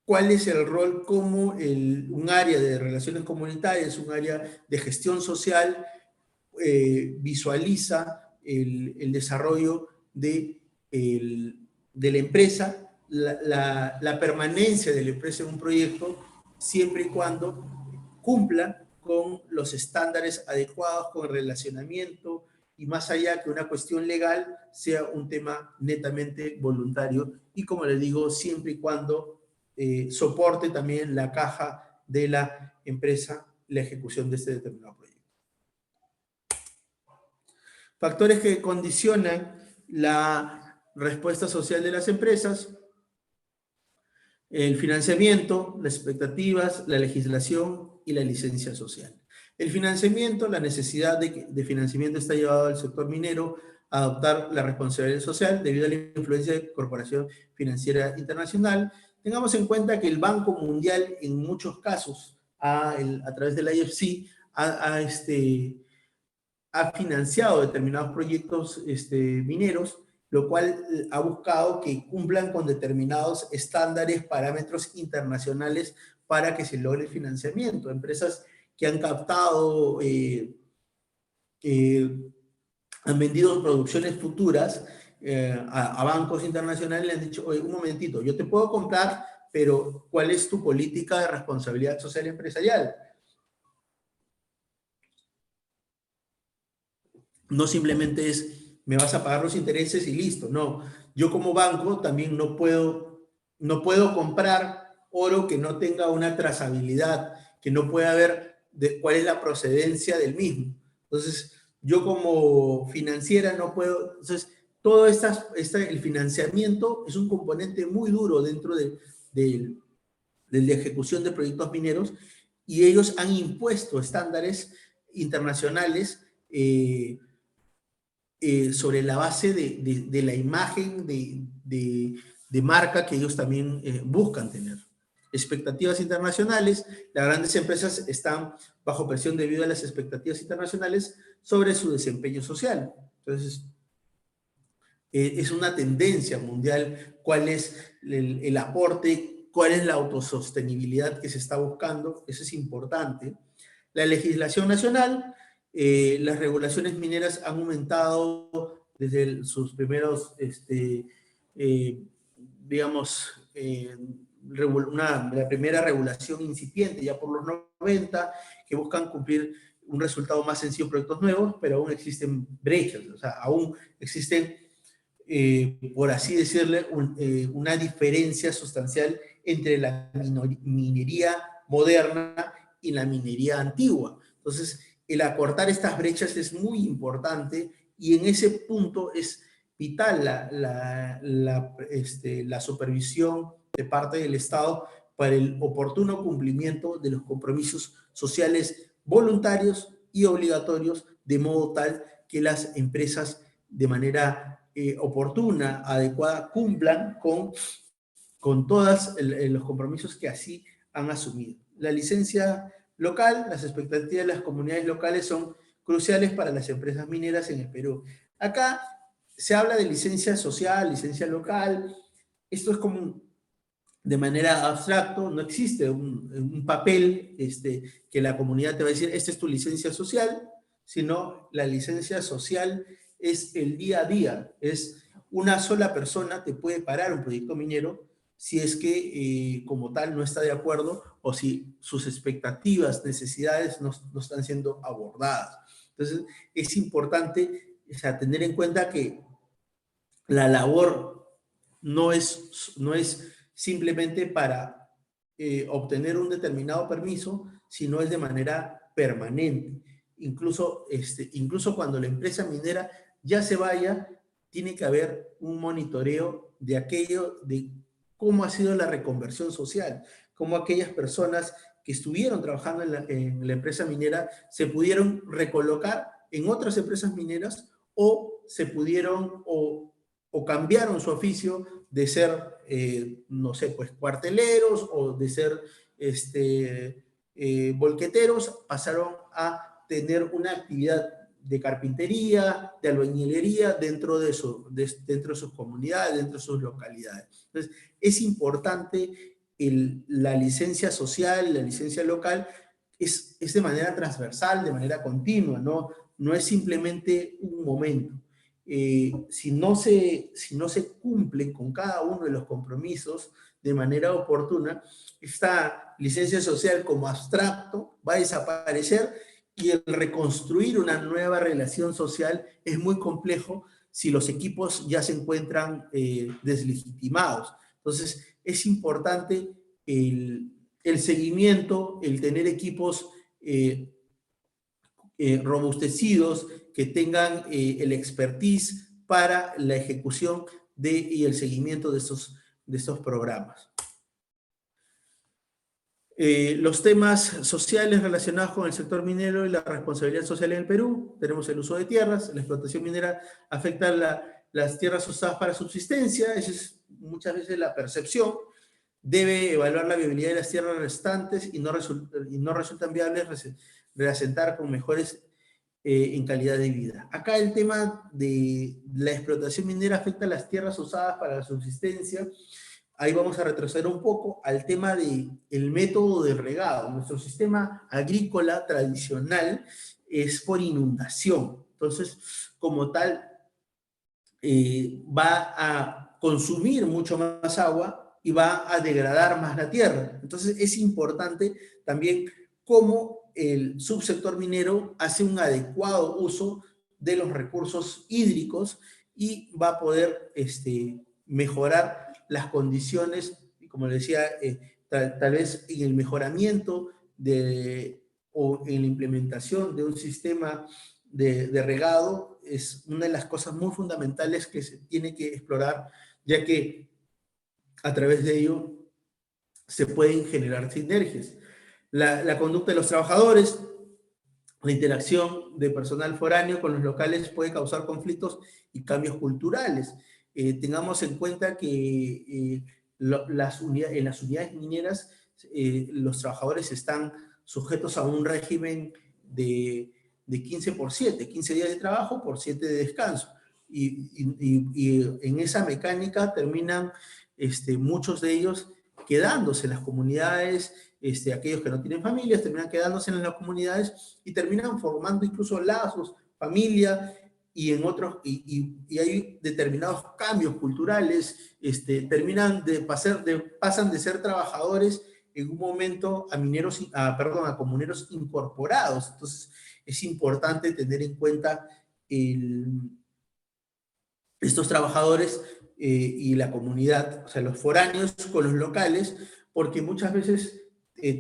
cuál es el rol como un área de relaciones comunitarias, un área de gestión social, visualiza el desarrollo de la empresa, la permanencia de la empresa en un proyecto, siempre y cuando cumpla con los estándares adecuados, con el relacionamiento, y más allá que una cuestión legal, sea un tema netamente voluntario, y como les digo, siempre y cuando soporte también la caja de la empresa la ejecución de este determinado proyecto. Factores que condicionan la respuesta social de las empresas: el financiamiento, las expectativas, la legislación y la licencia social. El financiamiento, la necesidad de financiamiento está llevado al sector minero a adoptar la responsabilidad social debido a la influencia de Corporación Financiera Internacional. Tengamos en cuenta que el Banco Mundial en muchos casos, a través del IFC, ha financiado determinados proyectos mineros, lo cual ha buscado que cumplan con determinados estándares, parámetros internacionales para que se logre el financiamiento. Empresas que han captado, han vendido producciones futuras a bancos internacionales, le han dicho, oye, un momentito, yo te puedo comprar, pero ¿cuál es tu política de responsabilidad social empresarial? No simplemente es, me vas a pagar los intereses y listo. No, yo como banco también no puedo comprar oro que no tenga una trazabilidad, que no pueda ver cuál es la procedencia del mismo. Entonces, yo como financiera no puedo, entonces, todo el financiamiento es un componente muy duro dentro de la ejecución de proyectos mineros, y ellos han impuesto estándares internacionales sobre la base de la imagen de marca que ellos también buscan tener. Expectativas internacionales, las grandes empresas están bajo presión debido a las expectativas internacionales sobre su desempeño social. Entonces, es una tendencia mundial cuál es el aporte, cuál es la autosostenibilidad que se está buscando, eso es importante. La legislación nacional, las regulaciones mineras han aumentado desde sus primeros, digamos, la primera regulación incipiente ya por los 90, que buscan cumplir un resultado más sencillo en proyectos nuevos, pero aún existen brechas, o sea, aún existen por así decirle, una diferencia sustancial entre la minería moderna y la minería antigua. Entonces, el acortar estas brechas es muy importante, y en ese punto es vital la supervisión de parte del Estado para el oportuno cumplimiento de los compromisos sociales voluntarios y obligatorios, de modo tal que las empresas de manera oportuna, adecuada, cumplan con todos los compromisos que así han asumido. La licencia local, las expectativas de las comunidades locales son cruciales para las empresas mineras en el Perú. Acá se habla de licencia social, licencia local. Esto es como de manera abstracto, no existe un papel que la comunidad te va a decir, esta es tu licencia social, sino la licencia social es el día a día, es una sola persona te puede parar un proyecto minero si es que como tal no está de acuerdo, o si sus expectativas, necesidades no están siendo abordadas. Entonces, es importante, o sea, tener en cuenta que la labor no es simplemente para obtener un determinado permiso, sino es de manera permanente. Incluso cuando la empresa minera ya se vaya, tiene que haber un monitoreo de aquello, de cómo ha sido la reconversión social, cómo aquellas personas que estuvieron trabajando en la empresa minera se pudieron recolocar en otras empresas mineras, o se pudieron o cambiaron su oficio de ser, no sé, pues cuarteleros, o de ser volqueteros, pasaron a tener una actividad de carpintería, de albañilería dentro de sus comunidades, dentro de sus localidades. Entonces, es importante la licencia social, la licencia local, es de manera transversal, de manera continua, no es simplemente un momento. Si no se cumple con cada uno de los compromisos de manera oportuna, esta licencia social como abstracto va a desaparecer, y el reconstruir una nueva relación social es muy complejo si los equipos ya se encuentran deslegitimados. Entonces, es importante el seguimiento, el tener equipos robustecidos, que tengan el expertise para la ejecución y el seguimiento de estos programas. Los temas sociales relacionados con el sector minero y la responsabilidad social en el Perú: tenemos el uso de tierras. La explotación minera afecta las tierras usadas para subsistencia, esa es muchas veces la percepción. Debe evaluar la viabilidad de las tierras restantes, y no resultan viables reasentar con mejores en calidad de vida. Acá el tema de la explotación minera afecta a las tierras usadas para la subsistencia, ahí vamos a retroceder un poco al tema del método de regado. Nuestro sistema agrícola tradicional es por inundación. Entonces, como tal, va a consumir mucho más agua y va a degradar más la tierra. Entonces, es importante también cómo el subsector minero hace un adecuado uso de los recursos hídricos y va a poder mejorar las condiciones, como le decía, tal vez en el mejoramiento o en la implementación de un sistema de regado es una de las cosas muy fundamentales que se tiene que explorar, ya que a través de ello se pueden generar sinergias. La conducta de los trabajadores, la interacción de personal foráneo con los locales puede causar conflictos y cambios culturales. Tengamos en cuenta que en las unidades mineras los trabajadores están sujetos a un régimen de 15 por 7, 15 días de trabajo por 7 de descanso. Y en esa mecánica terminan muchos de ellos quedándose en las comunidades, aquellos que no tienen familias terminan quedándose en las comunidades y terminan formando incluso lazos, familia, y en otros, y hay determinados cambios culturales, pasan de ser trabajadores en un momento a comuneros incorporados. Entonces, es importante tener en cuenta estos trabajadores y la comunidad, o sea, los foráneos con los locales, porque muchas veces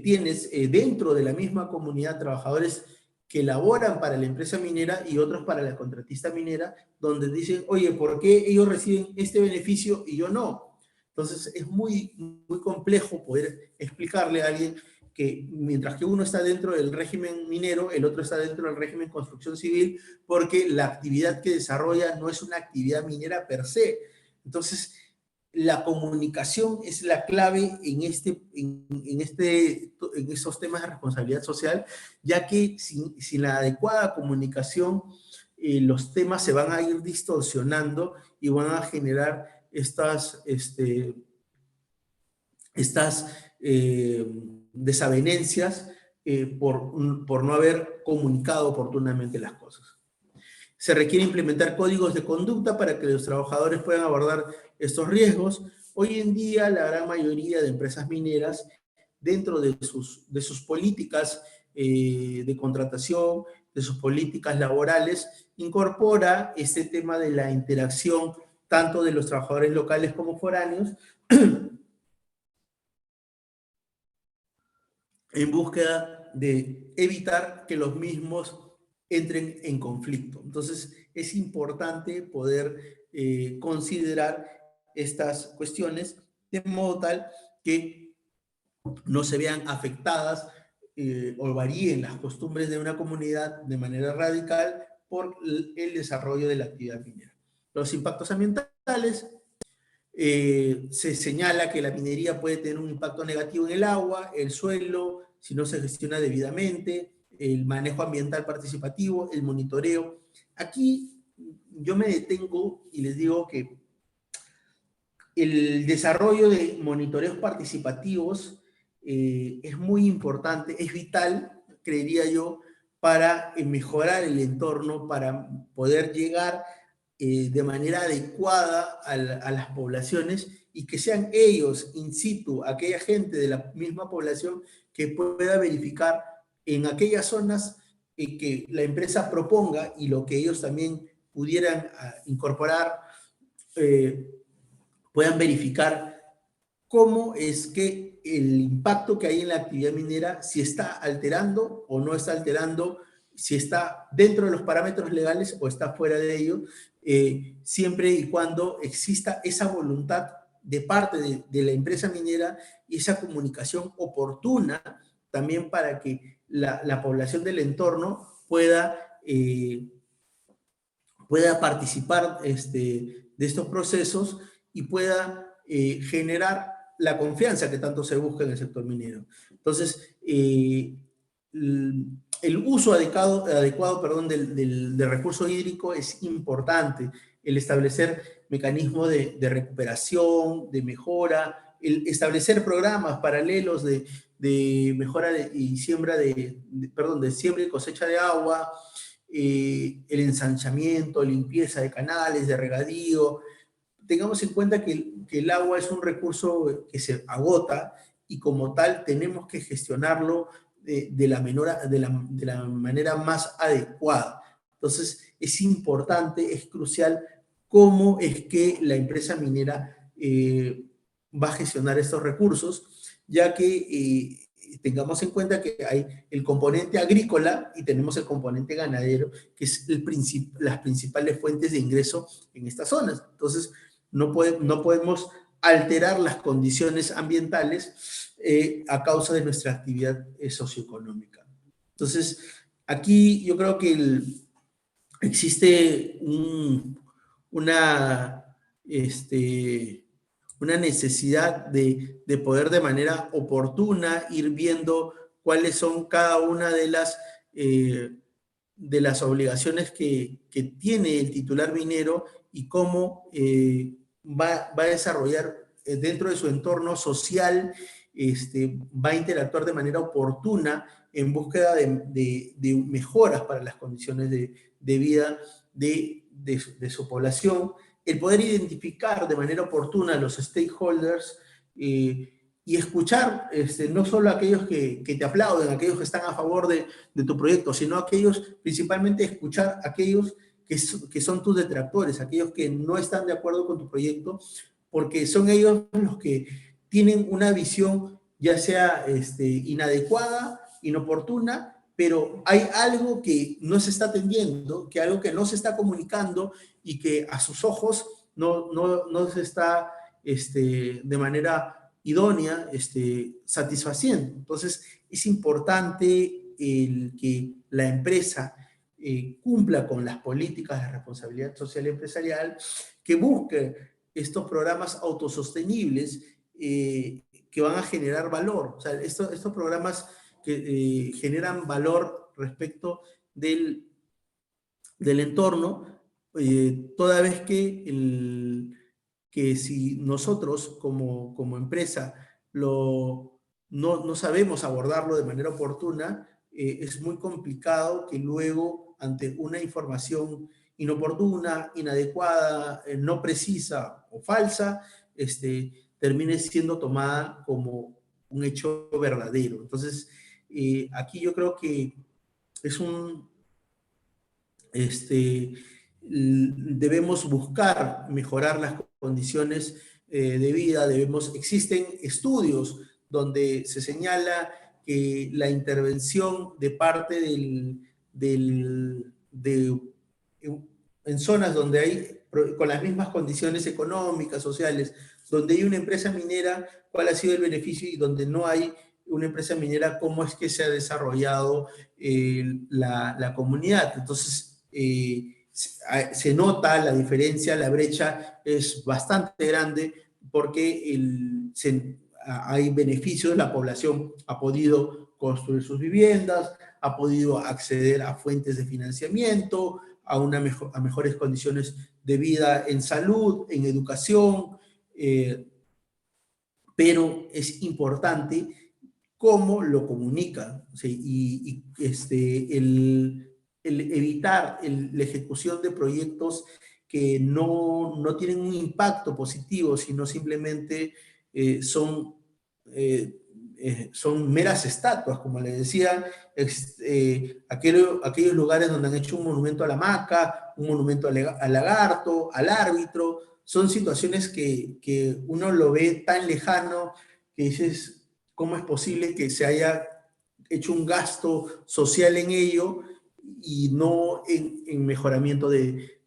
tienes dentro de la misma comunidad trabajadores que laboran para la empresa minera y otros para la contratista minera, donde dicen, oye, ¿por qué ellos reciben este beneficio y yo no? Entonces, es muy, muy complejo poder explicarle a alguien que mientras que uno está dentro del régimen minero, el otro está dentro del régimen construcción civil, porque la actividad que desarrolla no es una actividad minera per se. Entonces, la comunicación es la clave en estos temas de responsabilidad social, ya que sin la adecuada comunicación, los temas se van a ir distorsionando y van a generar estas desavenencias por no haber comunicado oportunamente las cosas. Se requiere implementar códigos de conducta para que los trabajadores puedan abordar estos riesgos. Hoy en día, la gran mayoría de empresas mineras, dentro de sus políticas de contratación, de sus políticas laborales, incorpora este tema de la interacción tanto de los trabajadores locales como foráneos en búsqueda de evitar que los mismos entren en conflicto. Entonces, es importante poder considerar estas cuestiones de modo tal que no se vean afectadas o varíen las costumbres de una comunidad de manera radical por el desarrollo de la actividad minera. Los impactos ambientales, se señala que la minería puede tener un impacto negativo en el agua, el suelo, si no se gestiona debidamente, el manejo ambiental participativo, el monitoreo. Aquí yo me detengo y les digo que el desarrollo de monitoreos participativos es muy importante, es vital, creería yo, para mejorar el entorno, para poder llegar de manera adecuada a las poblaciones y que sean ellos, in situ, aquella gente de la misma población que pueda verificar en aquellas zonas que la empresa proponga y lo que ellos también pudieran incorporar, puedan verificar cómo es que el impacto que hay en la actividad minera, si está alterando o no está alterando, si está dentro de los parámetros legales o está fuera de ellos, siempre y cuando exista esa voluntad de parte de la empresa minera y esa comunicación oportuna también para que la población del entorno pueda participar de estos procesos y pueda generar la confianza que tanto se busca en el sector minero. Entonces, el uso adecuado del recurso hídrico es importante, el establecer mecanismos de recuperación, de mejora, el establecer programas paralelos de mejora y siembra de siembra y cosecha de agua, el ensanchamiento, limpieza de canales, de regadío. Tengamos en cuenta que el agua es un recurso que se agota y como tal tenemos que gestionarlo de la manera más adecuada. Entonces, es importante, es crucial cómo es que la empresa minera va a gestionar estos recursos, ya que tengamos en cuenta que hay el componente agrícola y tenemos el componente ganadero, que es las principales fuentes de ingreso en estas zonas. Entonces, no podemos alterar las condiciones ambientales a causa de nuestra actividad socioeconómica. Entonces, aquí yo creo que existe una necesidad de poder de manera oportuna ir viendo cuáles son cada una de las obligaciones que tiene el titular minero y cómo va a desarrollar dentro de su entorno social, va a interactuar de manera oportuna en búsqueda de mejoras para las condiciones de vida de su población, el poder identificar de manera oportuna a los stakeholders y escuchar no solo a aquellos que te aplauden, aquellos que están a favor de tu proyecto, sino aquellos, principalmente escuchar a aquellos que son tus detractores, aquellos que no están de acuerdo con tu proyecto, porque son ellos los que tienen una visión ya sea inadecuada, inoportuna, pero hay algo que no se está atendiendo, que algo que no se está comunicando y que a sus ojos no se está de manera idónea satisfaciendo. Entonces, es importante que la empresa cumpla con las políticas de responsabilidad social empresarial, que busque estos programas autosostenibles que van a generar valor. O sea, estos programas que generan valor respecto del entorno, toda vez que si nosotros como empresa no sabemos abordarlo de manera oportuna, es muy complicado que luego ante una información inoportuna, inadecuada, no precisa o falsa, termine siendo tomada como un hecho verdadero. Entonces, aquí yo creo que es debemos buscar mejorar las condiciones de vida, existen estudios donde se señala que la intervención de parte en zonas donde hay, con las mismas condiciones económicas, sociales, donde hay una empresa minera, cuál ha sido el beneficio y donde no hay una empresa minera, cómo es que se ha desarrollado la comunidad. Entonces, se nota la diferencia, la brecha es bastante grande porque hay beneficios, la población ha podido construir sus viviendas, ha podido acceder a fuentes de financiamiento, a mejores condiciones de vida en salud, en educación, pero es importante cómo lo comunican, ¿sí? El evitar la ejecución de proyectos que no tienen un impacto positivo, sino simplemente son meras estatuas, como le decía, aquellos lugares donde han hecho un monumento a la hamaca, un monumento al lagarto, al árbitro, son situaciones que uno lo ve tan lejano que dices, ¿cómo es posible que se haya hecho un gasto social en ello y no en mejoramiento de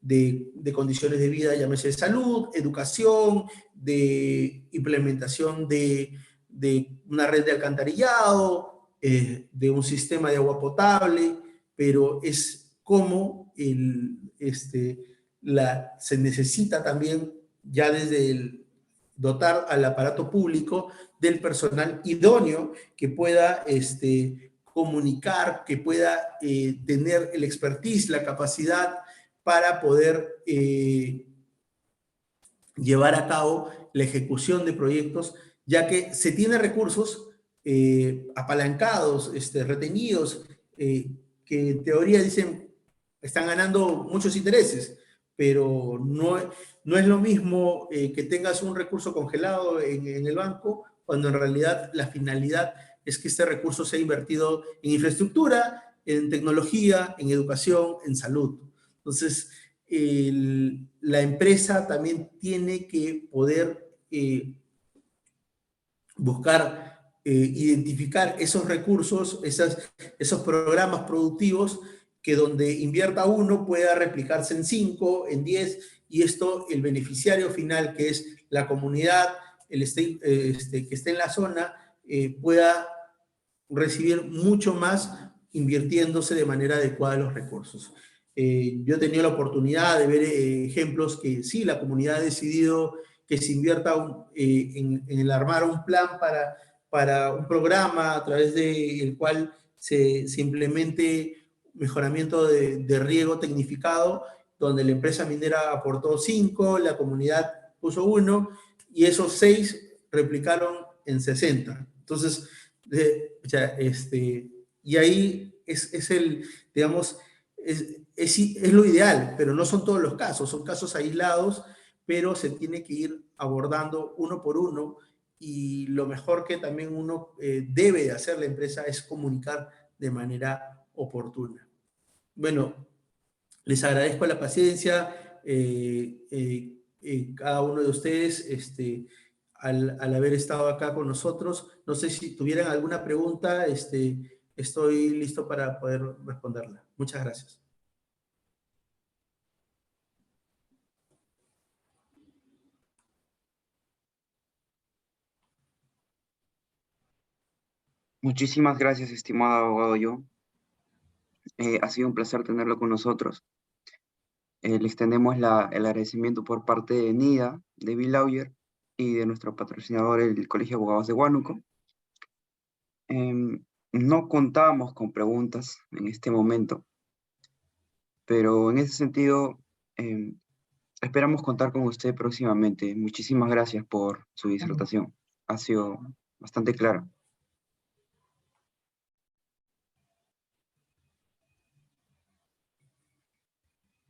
condiciones de vida, llámese de salud, educación, de implementación de una red de alcantarillado, de un sistema de agua potable, pero es como se necesita también ya desde dotar al aparato público del personal idóneo que pueda comunicar, que pueda tener el expertise, la capacidad para poder llevar a cabo la ejecución de proyectos, ya que se tiene recursos apalancados, retenidos, que en teoría dicen están ganando muchos intereses, pero no es lo mismo que tengas un recurso congelado en el banco, cuando en realidad la finalidad es que este recurso sea invertido en infraestructura, en tecnología, en educación, en salud. Entonces, la empresa también tiene que poder buscar, identificar esos recursos, esos programas productivos que donde invierta uno pueda replicarse en 5, en 10, y esto el beneficiario final, que es la comunidad que esté en la zona, pueda recibir mucho más invirtiéndose de manera adecuada los recursos. Yo he tenido la oportunidad de ver ejemplos que sí, la comunidad ha decidido que se invierta en el armar un plan para un programa a través del cual se implemente mejoramiento de riego tecnificado, donde la empresa minera aportó 5, la comunidad puso 1, y esos 6 replicaron en 60. Entonces, y ahí es el, digamos, es lo ideal, pero no son todos los casos, son casos aislados, pero se tiene que ir abordando uno por uno, y lo mejor que también uno debe hacer la empresa es comunicar de manera oportuna. Bueno, les agradezco la paciencia, cada uno de ustedes, al haber estado acá con nosotros. No sé si tuvieran alguna pregunta, estoy listo para poder responderla. Muchas gracias. Muchísimas gracias, estimado abogado John. Ha sido un placer tenerlo con nosotros. Le extendemos el agradecimiento por parte de NIDA, de Bill Lawyer y de nuestro patrocinador, el Colegio de Abogados de Huánuco. No contábamos con preguntas en este momento, pero en ese sentido, esperamos contar con usted próximamente. Muchísimas gracias por su disertación. Ha sido bastante clara.